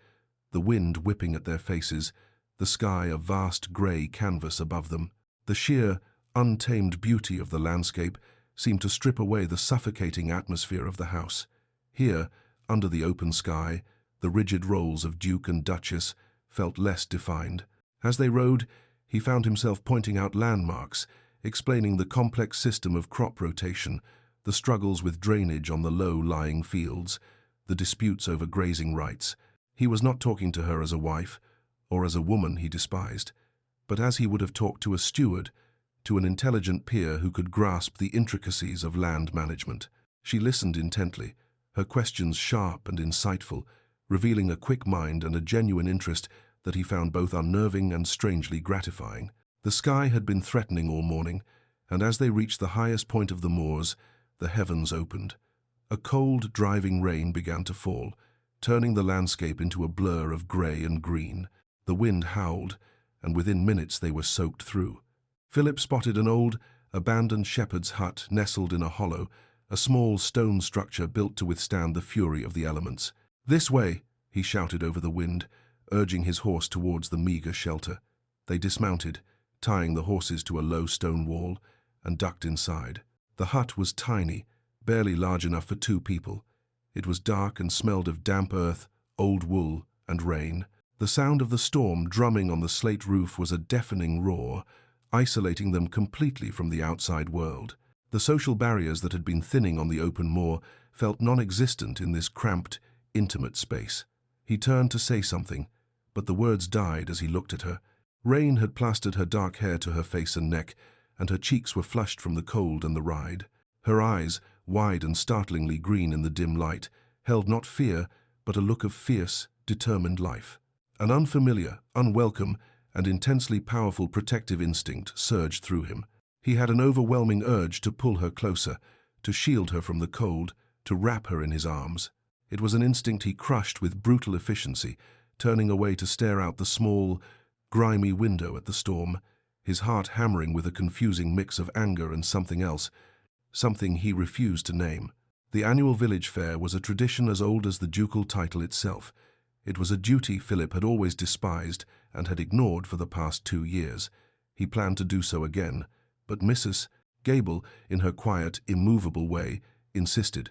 the wind whipping at their faces, the sky a vast grey canvas above them. The sheer, untamed beauty of the landscape seemed to strip away the suffocating atmosphere of the house. Here, under the open sky, the rigid roles of Duke and Duchess felt less defined. As they rode, he found himself pointing out landmarks, explaining the complex system of crop rotation, the struggles with drainage on the low-lying fields, the disputes over grazing rights. He was not talking to her as a wife, or as a woman he despised, but as he would have talked to a steward, to an intelligent peer who could grasp the intricacies of land management. She listened intently, her questions sharp and insightful, revealing a quick mind and a genuine interest that he found both unnerving and strangely gratifying. The sky had been threatening all morning, and as they reached the highest point of the moors, the heavens opened. A cold, driving rain began to fall, turning the landscape into a blur of grey and green. The wind howled, and within minutes they were soaked through. Philip spotted an old, abandoned shepherd's hut nestled in a hollow, a small stone structure built to withstand the fury of the elements. "This way," he shouted over the wind, urging his horse towards the meagre shelter. They dismounted, tying the horses to a low stone wall, and ducked inside. The hut was tiny, barely large enough for two people. It was dark and smelled of damp earth, old wool, and rain. The sound of the storm drumming on the slate roof was a deafening roar, isolating them completely from the outside world. The social barriers that had been thinning on the open moor felt non-existent in this cramped, intimate space. He turned to say something, but the words died as he looked at her. Rain had plastered her dark hair to her face and neck, and her cheeks were flushed from the cold and the ride. Her eyes, wide and startlingly green in the dim light, held not fear, but a look of fierce, determined life. An unfamiliar, unwelcome, and intensely powerful protective instinct surged through him. He had an overwhelming urge to pull her closer, to shield her from the cold, to wrap her in his arms. It was an instinct he crushed with brutal efficiency, turning away to stare out the small, grimy window at the storm, his heart hammering with a confusing mix of anger and something else, something he refused to name. The annual village fair was a tradition as old as the ducal title itself. It was a duty Philip had always despised and had ignored for the past 2 years. He planned to do so again, but Mrs. Gable, in her quiet, immovable way, insisted.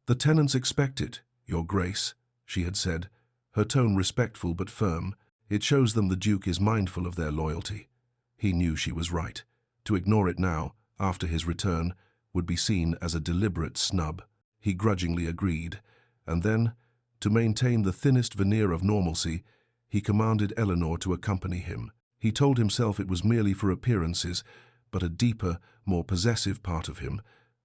"The tenants expect it, Your Grace," she had said, her tone respectful but firm. "It shows them the Duke is mindful of their loyalty." He knew she was right. To ignore it now, after his return, would be seen as a deliberate snub. He grudgingly agreed, and then, to maintain the thinnest veneer of normalcy, he commanded Elinor to accompany him. He told himself it was merely for appearances, but a deeper, more possessive part of him,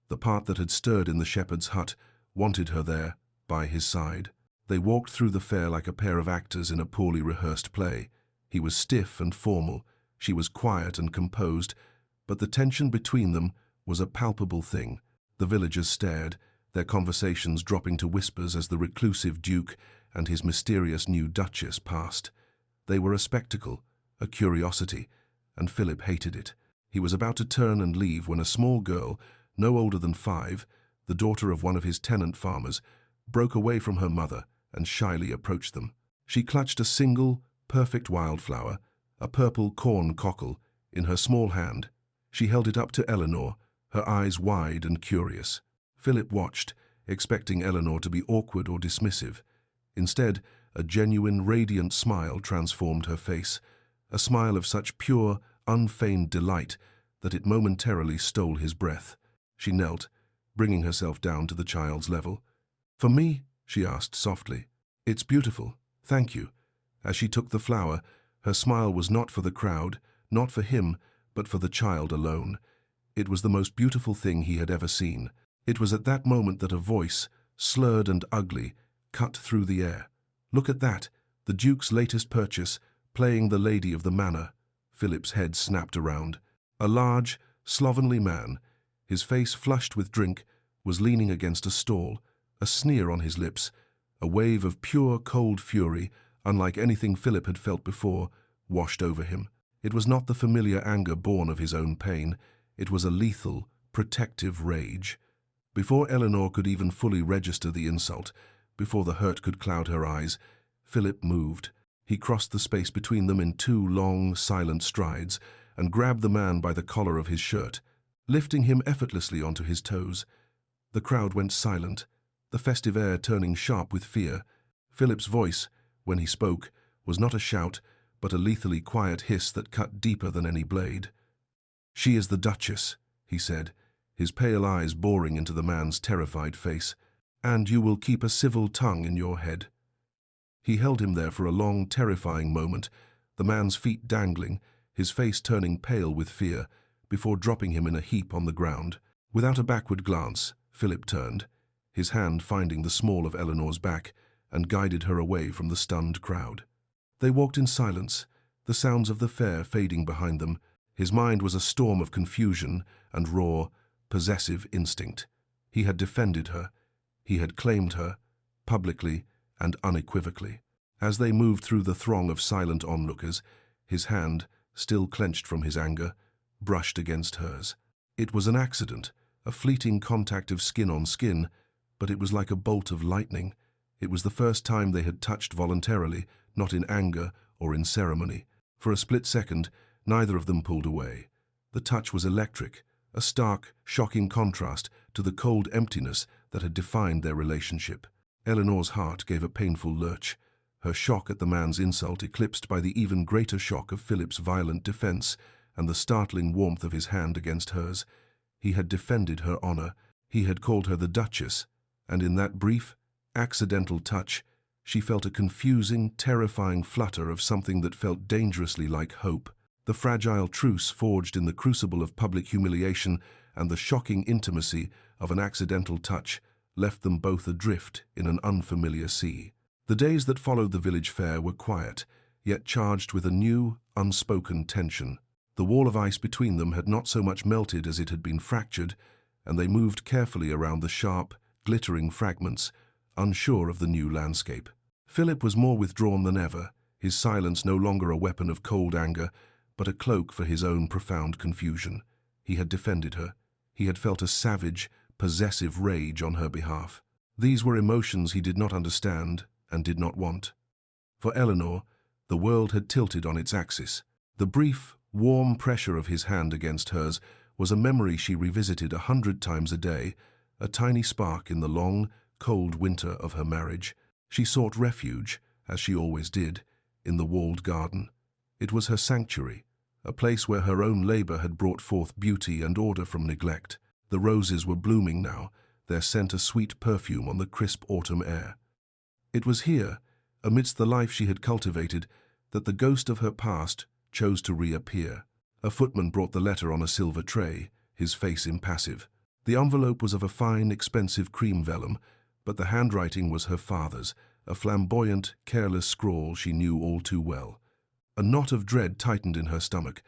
the part that had stirred in the shepherd's hut, wanted her there, by his side. They walked through the fair like a pair of actors in a poorly rehearsed play. He was stiff and formal, she was quiet and composed, but the tension between them was a palpable thing. The villagers stared, their conversations dropping to whispers as the reclusive Duke and his mysterious new Duchess passed. They were a spectacle, a curiosity, and Philip hated it. He was about to turn and leave when a small girl, no older than 5, the daughter of one of his tenant farmers, broke away from her mother and shyly approached them. She clutched a single, perfect wildflower, a purple corn cockle, in her small hand. She held it up to Elinor, her eyes wide and curious. Philip watched, expecting Elinor to be awkward or dismissive. Instead, a genuine, radiant smile transformed her face, a smile of such pure, unfeigned delight that it momentarily stole his breath. She knelt, bringing herself down to the child's level. "For me?" she asked softly. "It's beautiful, thank you." As she took the flower, her smile was not for the crowd, not for him, but for the child alone. It was the most beautiful thing he had ever seen. It was at that moment that a voice, slurred and ugly, cut through the air. "Look at that, the Duke's latest purchase, playing the lady of the manor." Philip's head snapped around. A large, slovenly man, his face flushed with drink, was leaning against a stall, a sneer on his lips. A wave of pure, cold fury, unlike anything Philip had felt before, washed over him. It was not the familiar anger born of his own pain. It was a lethal, protective rage. Before Elinor could even fully register the insult, before the hurt could cloud her eyes, Philip moved. He crossed the space between them in 2 long, silent strides and grabbed the man by the collar of his shirt, lifting him effortlessly onto his toes. The crowd went silent, the festive air turning sharp with fear. Philip's voice, when he spoke, was not a shout, but a lethally quiet hiss that cut deeper than any blade. "She is the Duchess," he said, his pale eyes boring into the man's terrified face, "and you will keep a civil tongue in your head." He held him there for a long, terrifying moment, the man's feet dangling, his face turning pale with fear, before dropping him in a heap on the ground. Without a backward glance, Philip turned, his hand finding the small of Elinor's back, and guided her away from the stunned crowd. They walked in silence, the sounds of the fair fading behind them. His mind was a storm of confusion and raw, possessive instinct. He had defended her. He had claimed her, publicly and unequivocally. As they moved through the throng of silent onlookers, his hand, still clenched from his anger, brushed against hers. It was an accident, a fleeting contact of skin on skin, but it was like a bolt of lightning. It was the first time they had touched voluntarily, not in anger or in ceremony. For a split second, neither of them pulled away. The touch was electric, a stark, shocking contrast to the cold emptiness that had defined their relationship. Elinor's heart gave a painful lurch, her shock at the man's insult eclipsed by the even greater shock of Philip's violent defense and the startling warmth of his hand against hers. He had defended her honor, he had called her the Duchess, and in that brief, accidental touch, she felt a confusing, terrifying flutter of something that felt dangerously like hope. The fragile truce forged in the crucible of public humiliation and the shocking intimacy of an accidental touch left them both adrift in an unfamiliar sea. The days that followed the village fair were quiet, yet charged with a new, unspoken tension. The wall of ice between them had not so much melted as it had been fractured, and they moved carefully around the sharp, glittering fragments, unsure of the new landscape. Philip was more withdrawn than ever, his silence no longer a weapon of cold anger, but a cloak for his own profound confusion. He had defended her. He had felt a savage, possessive rage on her behalf. These were emotions he did not understand and did not want. For Elinor, the world had tilted on its axis. The brief, warm pressure of his hand against hers was a memory she revisited 100 times a day, a tiny spark in the long, cold winter of her marriage. She sought refuge, as she always did, in the walled garden. It was her sanctuary, a place where her own labor had brought forth beauty and order from neglect. The roses were blooming now, their scent a sweet perfume on the crisp autumn air. It was here, amidst the life she had cultivated, that the ghost of her past chose to reappear. A footman brought the letter on a silver tray, his face impassive. The envelope was of a fine, expensive cream vellum, but the handwriting was her father's, a flamboyant, careless scrawl she knew all too well. A knot of dread tightened in her stomach.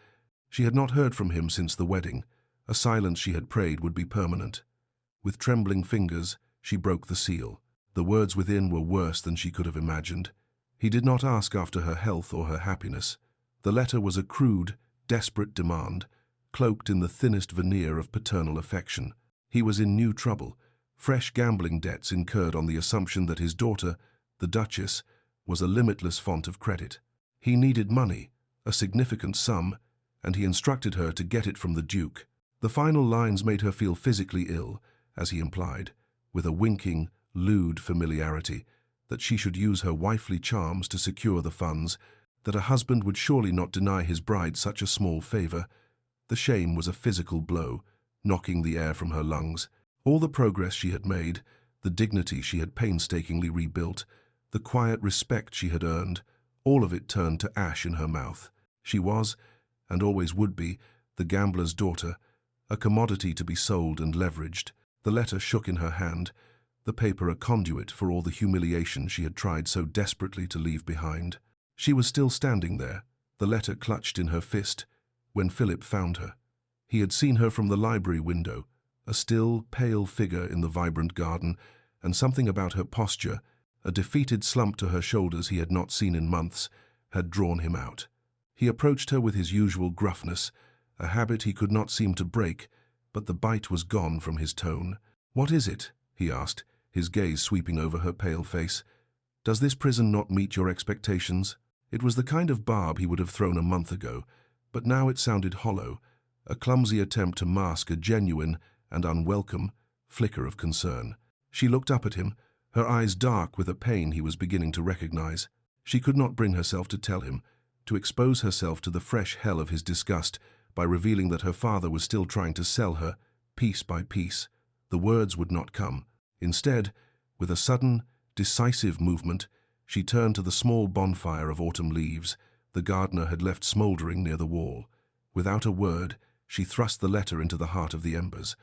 She had not heard from him since the wedding, a silence she had prayed would be permanent. With trembling fingers, she broke the seal. The words within were worse than she could have imagined. He did not ask after her health or her happiness. The letter was a crude, desperate demand, cloaked in the thinnest veneer of paternal affection. He was in new trouble, fresh gambling debts incurred on the assumption that his daughter, the Duchess, was a limitless font of credit. He needed money, a significant sum, and he instructed her to get it from the Duke. The final lines made her feel physically ill, as he implied, with a winking, lewd familiarity, that she should use her wifely charms to secure the funds, that a husband would surely not deny his bride such a small favor. The shame was a physical blow, knocking the air from her lungs. All the progress she had made, the dignity she had painstakingly rebuilt, the quiet respect she had earned, all of it turned to ash in her mouth. She was, and always would be, the gambler's daughter, a commodity to be sold and leveraged. The letter shook in her hand, the paper a conduit for all the humiliation she had tried so desperately to leave behind. She was still standing there, the letter clutched in her fist, when Philip found her. He had seen her from the library window, a still, pale figure in the vibrant garden, and something about her posture, a defeated slump to her shoulders he had not seen in months, had drawn him out. He approached her with his usual gruffness, a habit he could not seem to break, but the bite was gone from his tone. "What is it?" he asked, his gaze sweeping over her pale face. "Does this prison not meet your expectations?" It was the kind of barb he would have thrown a month ago, but now it sounded hollow, a clumsy attempt to mask a genuine and unwelcome flicker of concern. She looked up at him, her eyes dark with a pain he was beginning to recognize. She could not bring herself to tell him, to expose herself to the fresh hell of his disgust by revealing that her father was still trying to sell her, piece by piece. The words would not come. Instead, with a sudden, decisive movement, she turned to the small bonfire of autumn leaves the gardener had left smouldering near the wall. Without a word, she thrust the letter into the heart of the embers.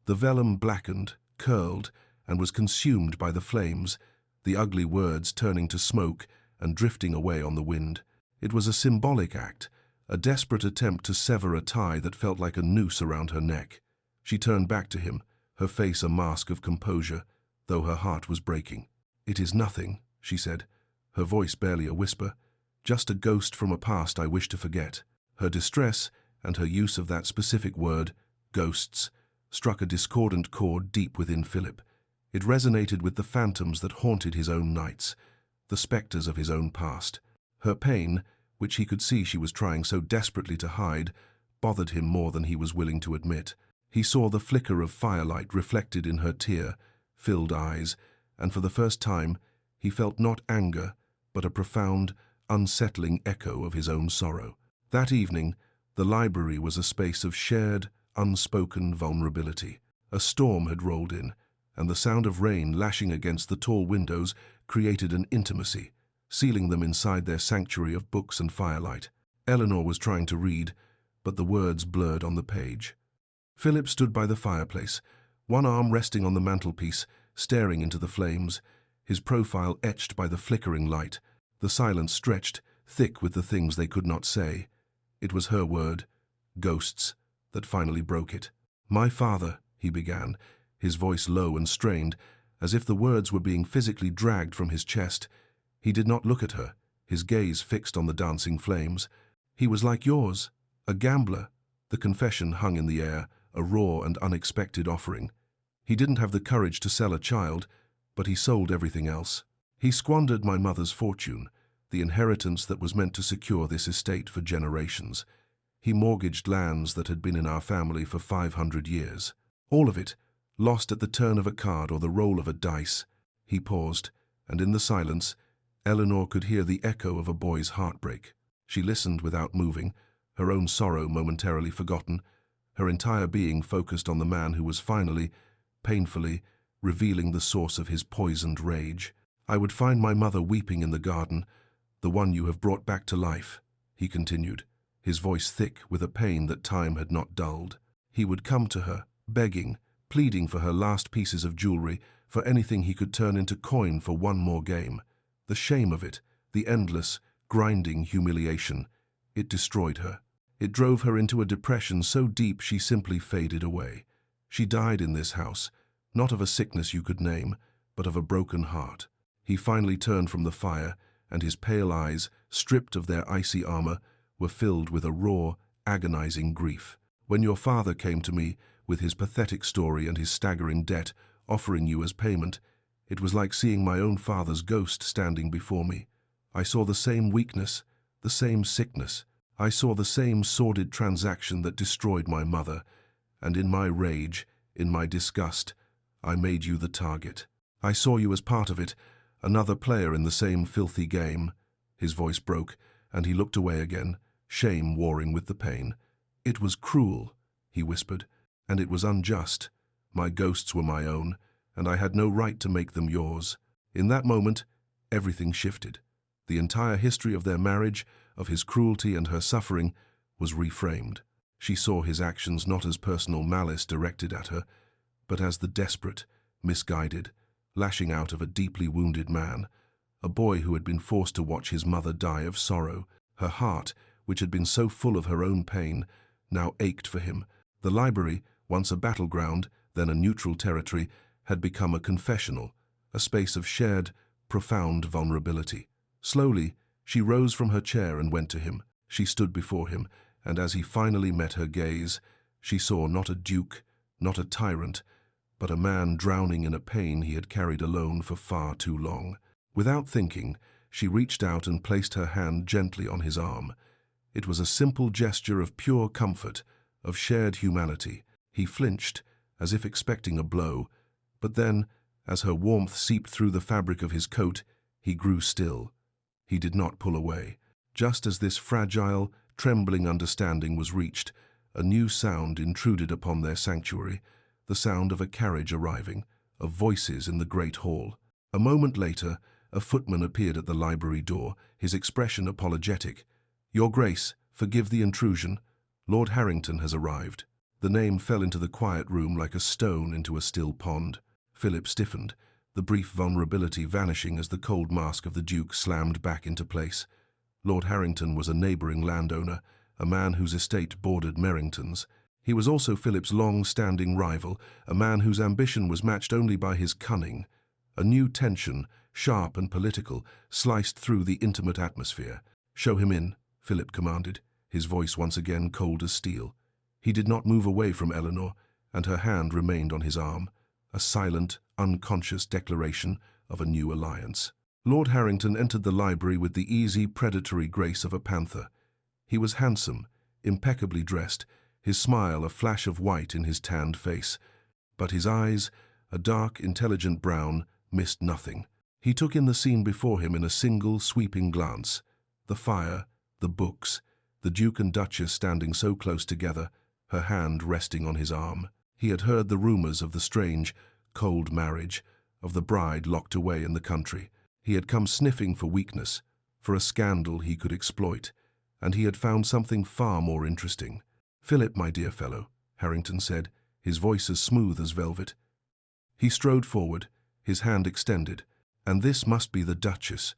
The vellum blackened, curled, and was consumed by the flames, the ugly words turning to smoke and drifting away on the wind. It was a symbolic act, a desperate attempt to sever a tie that felt like a noose around her neck. She turned back to him, her face a mask of composure, though her heart was breaking. "It is nothing," she said, her voice barely a whisper, "just a ghost from a past I wish to forget." Her distress, and her use of that specific word, ghosts, struck a discordant chord deep within Philip. It resonated with the phantoms that haunted his own nights, the specters of his own past. Her pain, which he could see she was trying so desperately to hide, bothered him more than he was willing to admit. He saw the flicker of firelight reflected in her tear-filled eyes, and for the first time he felt not anger, but a profound, unsettling echo of his own sorrow. That evening, the library was a space of shared, unspoken vulnerability. A storm had rolled in, and the sound of rain lashing against the tall windows created an intimacy, sealing them inside their sanctuary of books and firelight. Elinor was trying to read, but the words blurred on the page. Philip stood by the fireplace, one arm resting on the mantelpiece, staring into the flames, his profile etched by the flickering light, the silence stretched, thick with the things they could not say. It was her word, ghosts, that finally broke it. "My father," he began, his voice low and strained, as if the words were being physically dragged from his chest. He did not look at her, his gaze fixed on the dancing flames. "He was like yours, a gambler." The confession hung in the air, a raw and unexpected offering. He didn't have the courage to sell a child, but he sold everything else. He squandered my mother's fortune, the inheritance that was meant to secure this estate for generations. He mortgaged lands that had been in our family for 500 years. All of it, lost at the turn of a card or the roll of a dice. He paused, and in the silence, Elinor could hear the echo of a boy's heartbreak. She listened without moving, her own sorrow momentarily forgotten, her entire being focused on the man who was finally, painfully, revealing the source of his poisoned rage. "I would find my mother weeping in the garden, the one you have brought back to life," he continued, his voice thick with a pain that time had not dulled. He would come to her, begging, pleading for her last pieces of jewelry, for anything he could turn into coin for one more game. The shame of it, the endless, grinding humiliation, it destroyed her. It drove her into a depression so deep she simply faded away. She died in this house, not of a sickness you could name, but of a broken heart. He finally turned from the fire, and his pale eyes, stripped of their icy armor, were filled with a raw, agonizing grief. "When your father came to me, with his pathetic story and his staggering debt, offering you as payment, it was like seeing my own father's ghost standing before me. I saw the same weakness, the same sickness. I saw the same sordid transaction that destroyed my mother, and in my rage, in my disgust, I made you the target. I saw you as part of it, another player in the same filthy game." His voice broke, and he looked away again, shame warring with the pain. "It was cruel," he whispered, "and it was unjust. My ghosts were my own, and I had no right to make them yours." In that moment, everything shifted. The entire history of their marriage, of his cruelty and her suffering, was reframed. She saw his actions not as personal malice directed at her, but as the desperate, misguided, lashing out of a deeply wounded man, a boy who had been forced to watch his mother die of sorrow. Her heart, which had been so full of her own pain, now ached for him. The library, once a battleground, then a neutral territory, had become a confessional, a space of shared, profound vulnerability. Slowly, she rose from her chair and went to him. She stood before him, and as he finally met her gaze, she saw not a duke, not a tyrant, but a man drowning in a pain he had carried alone for far too long. Without thinking, she reached out and placed her hand gently on his arm. It was a simple gesture of pure comfort, of shared humanity. He flinched, as if expecting a blow, but then, as her warmth seeped through the fabric of his coat, he grew still. He did not pull away. Just as this fragile, trembling understanding was reached, a new sound intruded upon their sanctuary, the sound of a carriage arriving, of voices in the great hall. A moment later, a footman appeared at the library door, his expression apologetic. "Your Grace, forgive the intrusion. Lord Harrington has arrived." The name fell into the quiet room like a stone into a still pond. Philip stiffened, the brief vulnerability vanishing as the cold mask of the Duke slammed back into place. Lord Harrington was a neighbouring landowner, a man whose estate bordered Merrington's. He was also Philip's long-standing rival, a man whose ambition was matched only by his cunning. A new tension, sharp and political, sliced through the intimate atmosphere. "Show him in," Philip commanded, his voice once again cold as steel. He did not move away from Elinor, and her hand remained on his arm, a silent, unconscious declaration of a new alliance. Lord Harrington entered the library with the easy, predatory grace of a panther. He was handsome, impeccably dressed, his smile a flash of white in his tanned face, but his eyes, a dark, intelligent brown, missed nothing. He took in the scene before him in a single, sweeping glance. The fire, the books, the Duke and Duchess standing so close together, her hand resting on his arm. He had heard the rumors of the strange, cold marriage, of the bride locked away in the country. He had come sniffing for weakness, for a scandal he could exploit, and he had found something far more interesting. "Philip, my dear fellow," Harrington said, his voice as smooth as velvet. He strode forward, his hand extended. "And this must be the Duchess.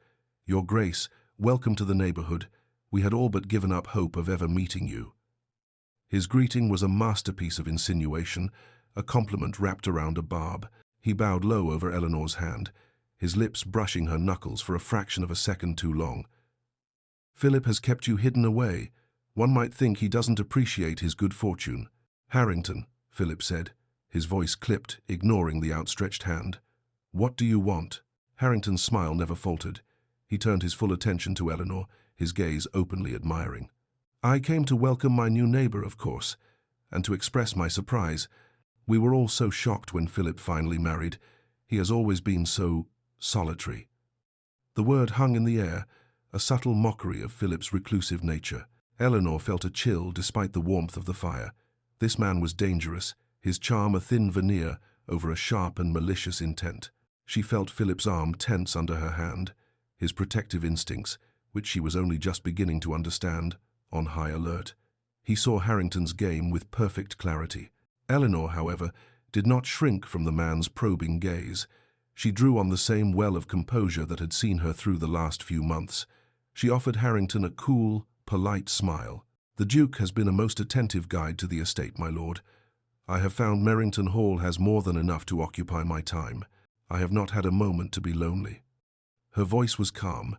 Your Grace, welcome to the neighborhood. We had all but given up hope of ever meeting you." His greeting was a masterpiece of insinuation, a compliment wrapped around a barb. He bowed low over Elinor's hand, his lips brushing her knuckles for a fraction of a second too long. "Philip has kept you hidden away. One might think he doesn't appreciate his good fortune." "Harrington," Philip said, His voice clipped, ignoring the outstretched hand. "What do you want?" Harrington's smile never faltered. He turned his full attention to Elinor, his gaze openly admiring. "I came to welcome my new neighbor, of course, and to express my surprise. We were all so shocked when Philip finally married. He has always been so solitary." The word hung in the air, a subtle mockery of Philip's reclusive nature. Elinor felt a chill despite the warmth of the fire. This man was dangerous, his charm a thin veneer over a sharp and malicious intent. She felt Philip's arm tense under her hand, his protective instincts, which she was only just beginning to understand, on high alert. He saw Harrington's game with perfect clarity. Elinor, however, did not shrink from the man's probing gaze. She drew on the same well of composure that had seen her through the last few months. She offered Harrington a cool, polite smile. "The Duke has been a most attentive guide to the estate, my lord. I have found Merrington Hall has more than enough to occupy my time. I have not had a moment to be lonely." Her voice was calm,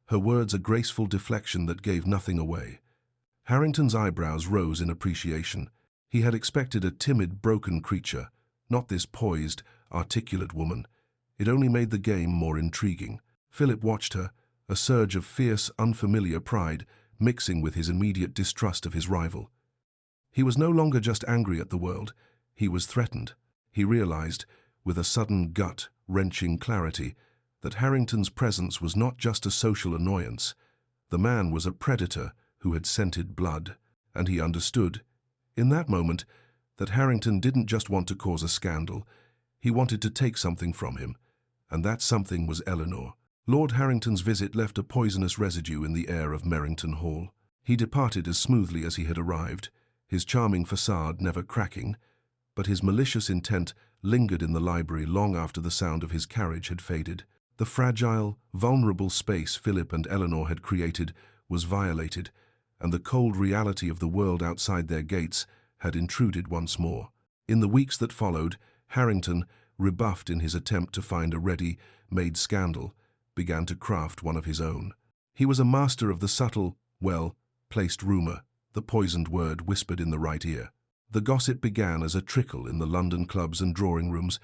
her words a graceful deflection that gave nothing away. Harrington's eyebrows rose in appreciation. He had expected a timid, broken creature, not this poised, articulate woman. It only made the game more intriguing. Philip watched her, a surge of fierce, unfamiliar pride mixing with his immediate distrust of his rival. He was no longer just angry at the world, he was threatened. He realized, with a sudden gut-wrenching clarity, that Harrington's presence was not just a social annoyance. The man was a predator who had scented blood, and he understood, in that moment, that Harrington didn't just want to cause a scandal, he wanted to take something from him, and that something was Elinor. Lord Harrington's visit left a poisonous residue in the air of Merrington Hall. He departed as smoothly as he had arrived, his charming facade never cracking, but his malicious intent lingered in the library long after the sound of his carriage had faded. The fragile, vulnerable space Philip and Elinor had created was violated, and the cold reality of the world outside their gates had intruded once more. In the weeks that followed, Harrington, rebuffed in his attempt to find a ready-made scandal, began to craft one of his own. He was a master of the subtle, well-placed rumor, the poisoned word whispered in the right ear. The gossip began as a trickle in the London clubs and drawing rooms,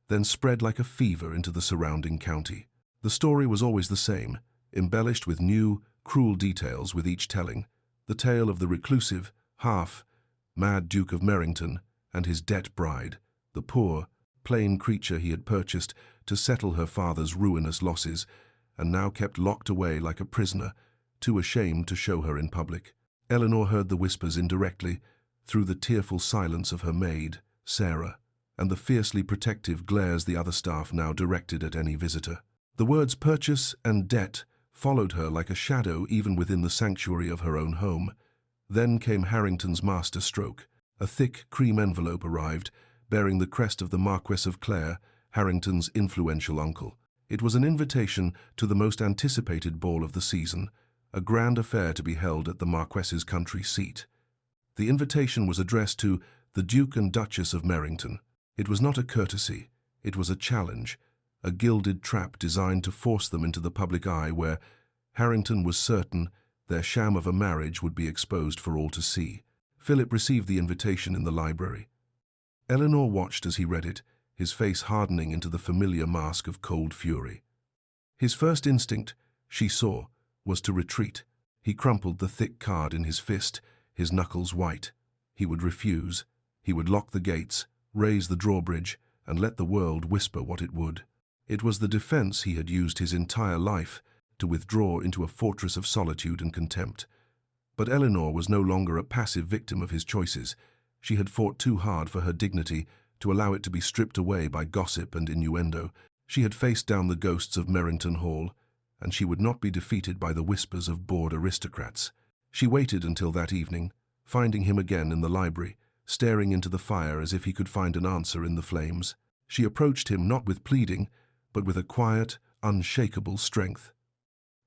then spread like a fever into the surrounding county. The story was always the same, embellished with new, cruel details with each telling. The tale of the reclusive, half-mad Duke of Merrington and his debt bride, the poor, plain creature he had purchased to settle her father's ruinous losses, and now kept locked away like a prisoner, too ashamed to show her in public. Elinor heard the whispers indirectly, through the tearful silence of her maid, Sarah, and the fiercely protective glares the other staff now directed at any visitor. The words purchase and debt followed her like a shadow even within the sanctuary of her own home. Then came Harrington's master stroke. A thick cream envelope arrived, bearing the crest of the Marquess of Clare, Harrington's influential uncle. It was an invitation to the most anticipated ball of the season, a grand affair to be held at the Marquess's country seat. The invitation was addressed to the Duke and Duchess of Merrington. It was not a courtesy, it was a challenge, a gilded trap designed to force them into the public eye where Harrington was certain their sham of a marriage would be exposed for all to see. Philip received the invitation in the library. Elinor watched as he read it, his face hardening into the familiar mask of cold fury. His first instinct, she saw, was to retreat. He crumpled the thick card in his fist, his knuckles white. He would refuse. He would lock the gates, raise the drawbridge, and let the world whisper what it would. It was the defense he had used his entire life to withdraw into a fortress of solitude and contempt. But Elinor was no longer a passive victim of his choices. She had fought too hard for her dignity to allow it to be stripped away by gossip and innuendo. She had faced down the ghosts of Merrington Hall, and she would not be defeated by the whispers of bored aristocrats. She waited until that evening, finding him again in the library, staring into the fire as if he could find an answer in the flames. She approached him not with pleading, but with a quiet, unshakable strength.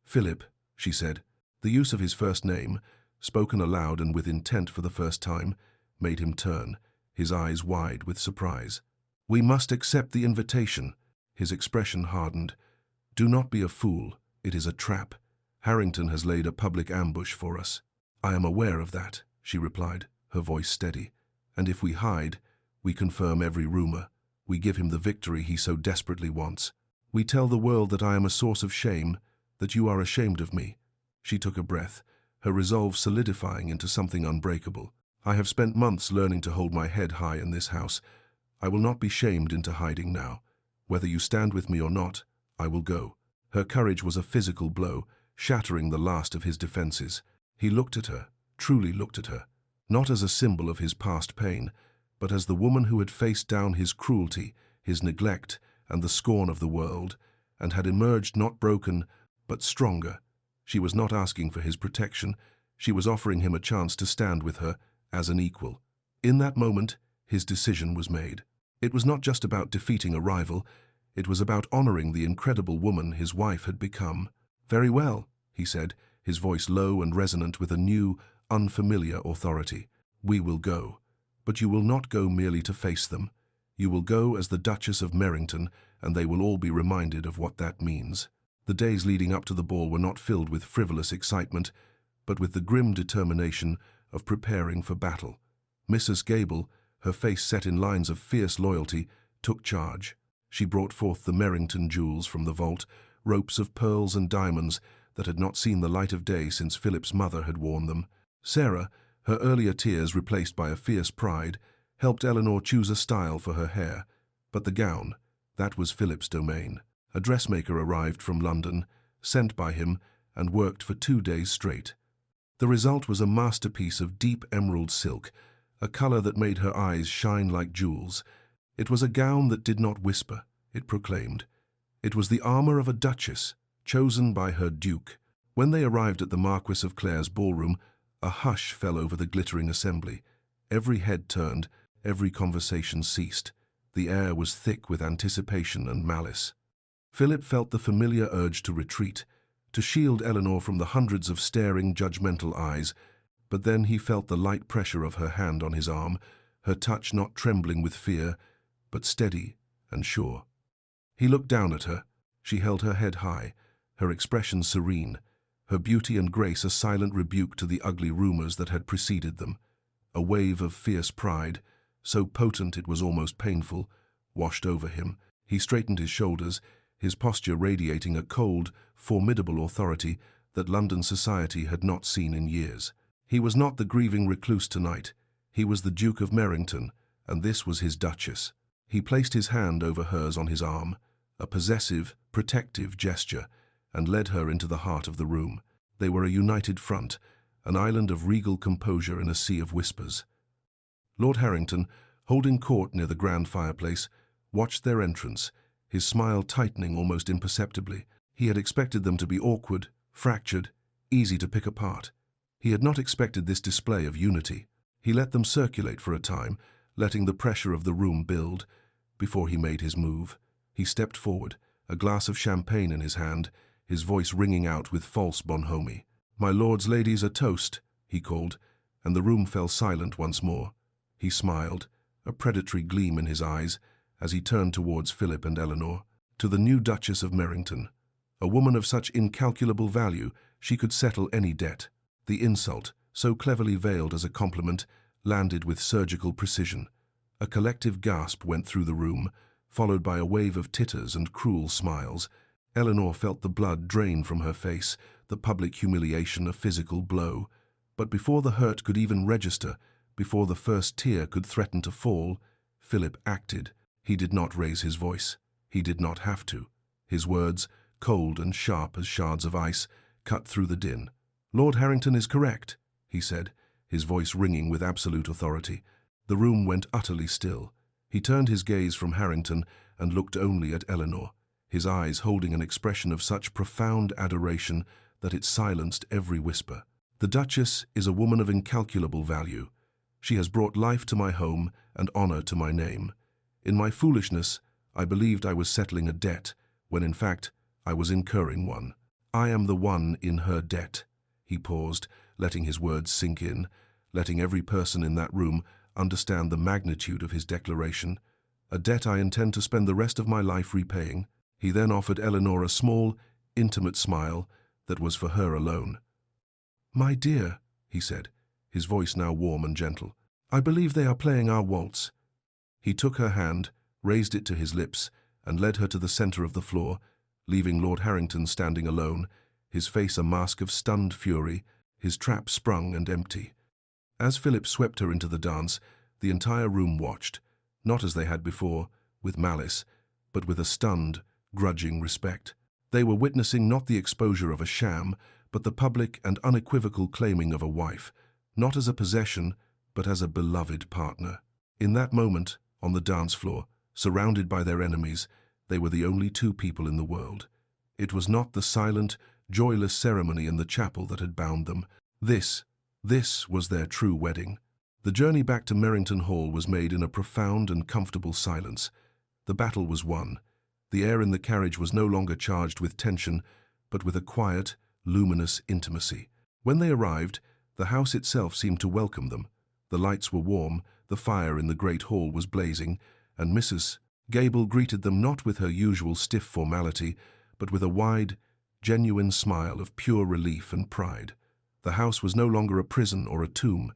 "Philip," she said. The use of his first name, spoken aloud and with intent for the first time, made him turn, his eyes wide with surprise. "We must accept the invitation." His expression hardened. "Do not be a fool. It is a trap. Harrington has laid a public ambush for us." "I am aware of that," she replied, her voice steady. "And if we hide, We confirm every rumor. We give him the victory he so desperately wants. We tell the world that I am a source of shame, that you are ashamed of me." She took a breath, her resolve solidifying into something unbreakable. "I have spent months learning to hold my head high in this house. I will not be shamed into hiding now. Whether you stand with me or not, I will go." Her courage was a physical blow, shattering the last of his defenses. He looked at her, truly looked at her, not as a symbol of his past pain, but as the woman who had faced down his cruelty, his neglect, and the scorn of the world, and had emerged not broken, but stronger. She was not asking for his protection. She was offering him a chance to stand with her as an equal. In that moment, his decision was made. It was not just about defeating a rival. It was about honoring the incredible woman his wife had become. "Very well," he said, his voice low and resonant with a new, unfamiliar authority. "We will go. But you will not go merely to face them. You will go as the Duchess of Merrington, and they will all be reminded of what that means." The days leading up to the ball were not filled with frivolous excitement, but with the grim determination of preparing for battle. Mrs. Gable, her face set in lines of fierce loyalty, took charge. She brought forth the Merrington jewels from the vault, ropes of pearls and diamonds that had not seen the light of day since Philip's mother had worn them. Sarah, her earlier tears replaced by a fierce pride, helped Elinor choose a style for her hair. But the gown, that was Philip's domain. A dressmaker arrived from London, sent by him, and worked for 2 days straight. The result was a masterpiece of deep emerald silk, a color that made her eyes shine like jewels. It was a gown that did not whisper, it proclaimed. It was the armor of a duchess, chosen by her duke. When they arrived at the Marquis of Clare's ballroom, a hush fell over the glittering assembly. Every head turned, every conversation ceased. The air was thick with anticipation and malice. Philip felt the familiar urge to retreat, to shield Elinor from the hundreds of staring, judgmental eyes, but then he felt the light pressure of her hand on his arm, her touch not trembling with fear, but steady and sure. He looked down at her. She held her head high, her expression serene, her beauty and grace a silent rebuke to the ugly rumors that had preceded them. A wave of fierce pride, so potent it was almost painful, washed over him. He straightened his shoulders, his posture radiating a cold, formidable authority that London society had not seen in years. He was not the grieving recluse tonight. He was the Duke of Merrington, and this was his Duchess. He placed his hand over hers on his arm, a possessive, protective gesture, and led her into the heart of the room. They were a united front, an island of regal composure in a sea of whispers. Lord Harrington, holding court near the grand fireplace, watched their entrance, his smile tightening almost imperceptibly. He had expected them to be awkward, fractured, easy to pick apart. He had not expected this display of unity. He let them circulate for a time, letting the pressure of the room build. Before he made his move, he stepped forward, a glass of champagne in his hand, his voice ringing out with false bonhomie. "My lords, ladies, a toast," he called, and the room fell silent once more. He smiled, a predatory gleam in his eyes, as he turned towards Philip and Elinor. "To the new Duchess of Merrington, a woman of such incalculable value, she could settle any debt." The insult, so cleverly veiled as a compliment, landed with surgical precision. A collective gasp went through the room, followed by a wave of titters and cruel smiles. Elinor felt the blood drain from her face, the public humiliation a physical blow. But before the hurt could even register, before the first tear could threaten to fall, Philip acted. He did not raise his voice. He did not have to. His words, cold and sharp as shards of ice, cut through the din. "Lord Harrington is correct," he said, his voice ringing with absolute authority. The room went utterly still. He turned his gaze from Harrington and looked only at Elinor, his eyes holding an expression of such profound adoration that it silenced every whisper. "The Duchess is a woman of incalculable value. She has brought life to my home and honor to my name. In my foolishness, I believed I was settling a debt, when in fact I was incurring one. I am the one in her debt." He paused, letting his words sink in, letting every person in that room understand the magnitude of his declaration. "A debt I intend to spend the rest of my life repaying." He then offered Elinor a small, intimate smile that was for her alone. "My dear," he said, his voice now warm and gentle, "I believe they are playing our waltz." He took her hand, raised it to his lips, and led her to the center of the floor, leaving Lord Harrington standing alone, his face a mask of stunned fury, his trap sprung and empty. As Philip swept her into the dance, the entire room watched, not as they had before, with malice, but with a stunned, grudging respect. They were witnessing not the exposure of a sham, but the public and unequivocal claiming of a wife, not as a possession, but as a beloved partner. In that moment, on the dance floor, surrounded by their enemies, they were the only two people in the world. It was not the silent, joyless ceremony in the chapel that had bound them. This was their true wedding. The journey back to Merrington Hall was made in a profound and comfortable silence. The battle was won. The air in the carriage was no longer charged with tension, but with a quiet, luminous intimacy. When they arrived, the house itself seemed to welcome them. The lights were warm, the fire in the great hall was blazing, and Mrs. Gable greeted them not with her usual stiff formality, but with a wide, genuine smile of pure relief and pride. The house was no longer a prison or a tomb.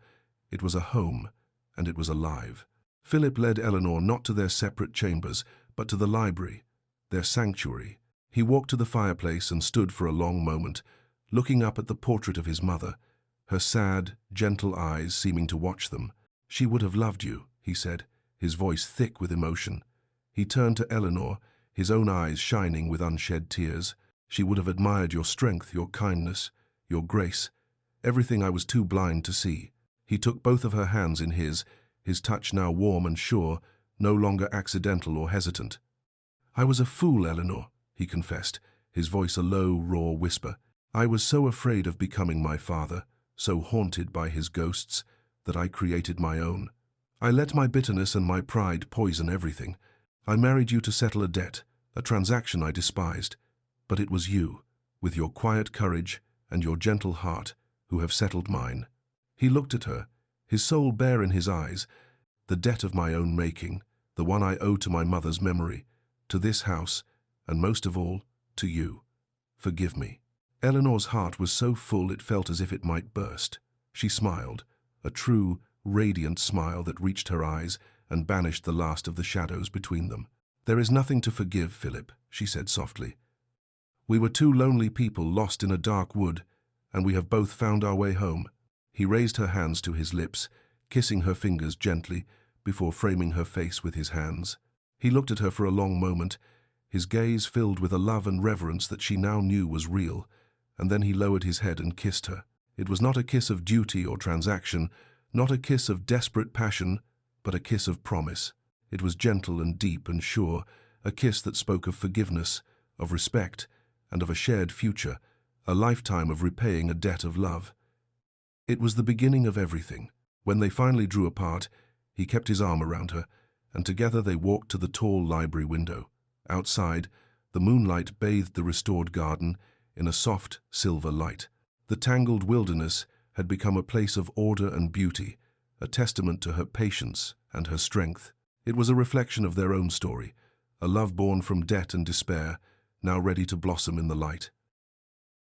It was a home, and it was alive. Philip led Elinor not to their separate chambers, but to the library, their sanctuary. He walked to the fireplace and stood for a long moment, looking up at the portrait of his mother, her sad, gentle eyes seeming to watch them. "She would have loved you," he said, his voice thick with emotion. He turned to Elinor, his own eyes shining with unshed tears. "She would have admired your strength, your kindness, your grace, everything I was too blind to see." He took both of her hands in his touch now warm and sure, no longer accidental or hesitant. "I was a fool, Elinor," he confessed, his voice a low, raw whisper. "I was so afraid of becoming my father, so haunted by his ghosts, that I created my own. I let my bitterness and my pride poison everything. I married you to settle a debt, a transaction I despised. But it was you, with your quiet courage and your gentle heart, who have settled mine." He looked at her, his soul bare in his eyes. "The debt of my own making, the one I owe to my mother's memory, to this house, and most of all, to you. Forgive me." Elinor's heart was so full it felt as if it might burst. She smiled, a true, radiant smile that reached her eyes and banished the last of the shadows between them. "There is nothing to forgive, Philip," she said softly. "We were two lonely people lost in a dark wood, and we have both found our way home." He raised her hands to his lips, kissing her fingers gently, before framing her face with his hands. He looked at her for a long moment, his gaze filled with a love and reverence that she now knew was real, and then he lowered his head and kissed her. It was not a kiss of duty or transaction, not a kiss of desperate passion, but a kiss of promise. It was gentle and deep and sure, a kiss that spoke of forgiveness, of respect, and of a shared future, a lifetime of repaying a debt of love. It was the beginning of everything. When they finally drew apart, he kept his arm around her, and together they walked to the tall library window. Outside, the moonlight bathed the restored garden in a soft silver light. The tangled wilderness had become a place of order and beauty, a testament to her patience and her strength. It was a reflection of their own story, a love born from debt and despair, now ready to blossom in the light.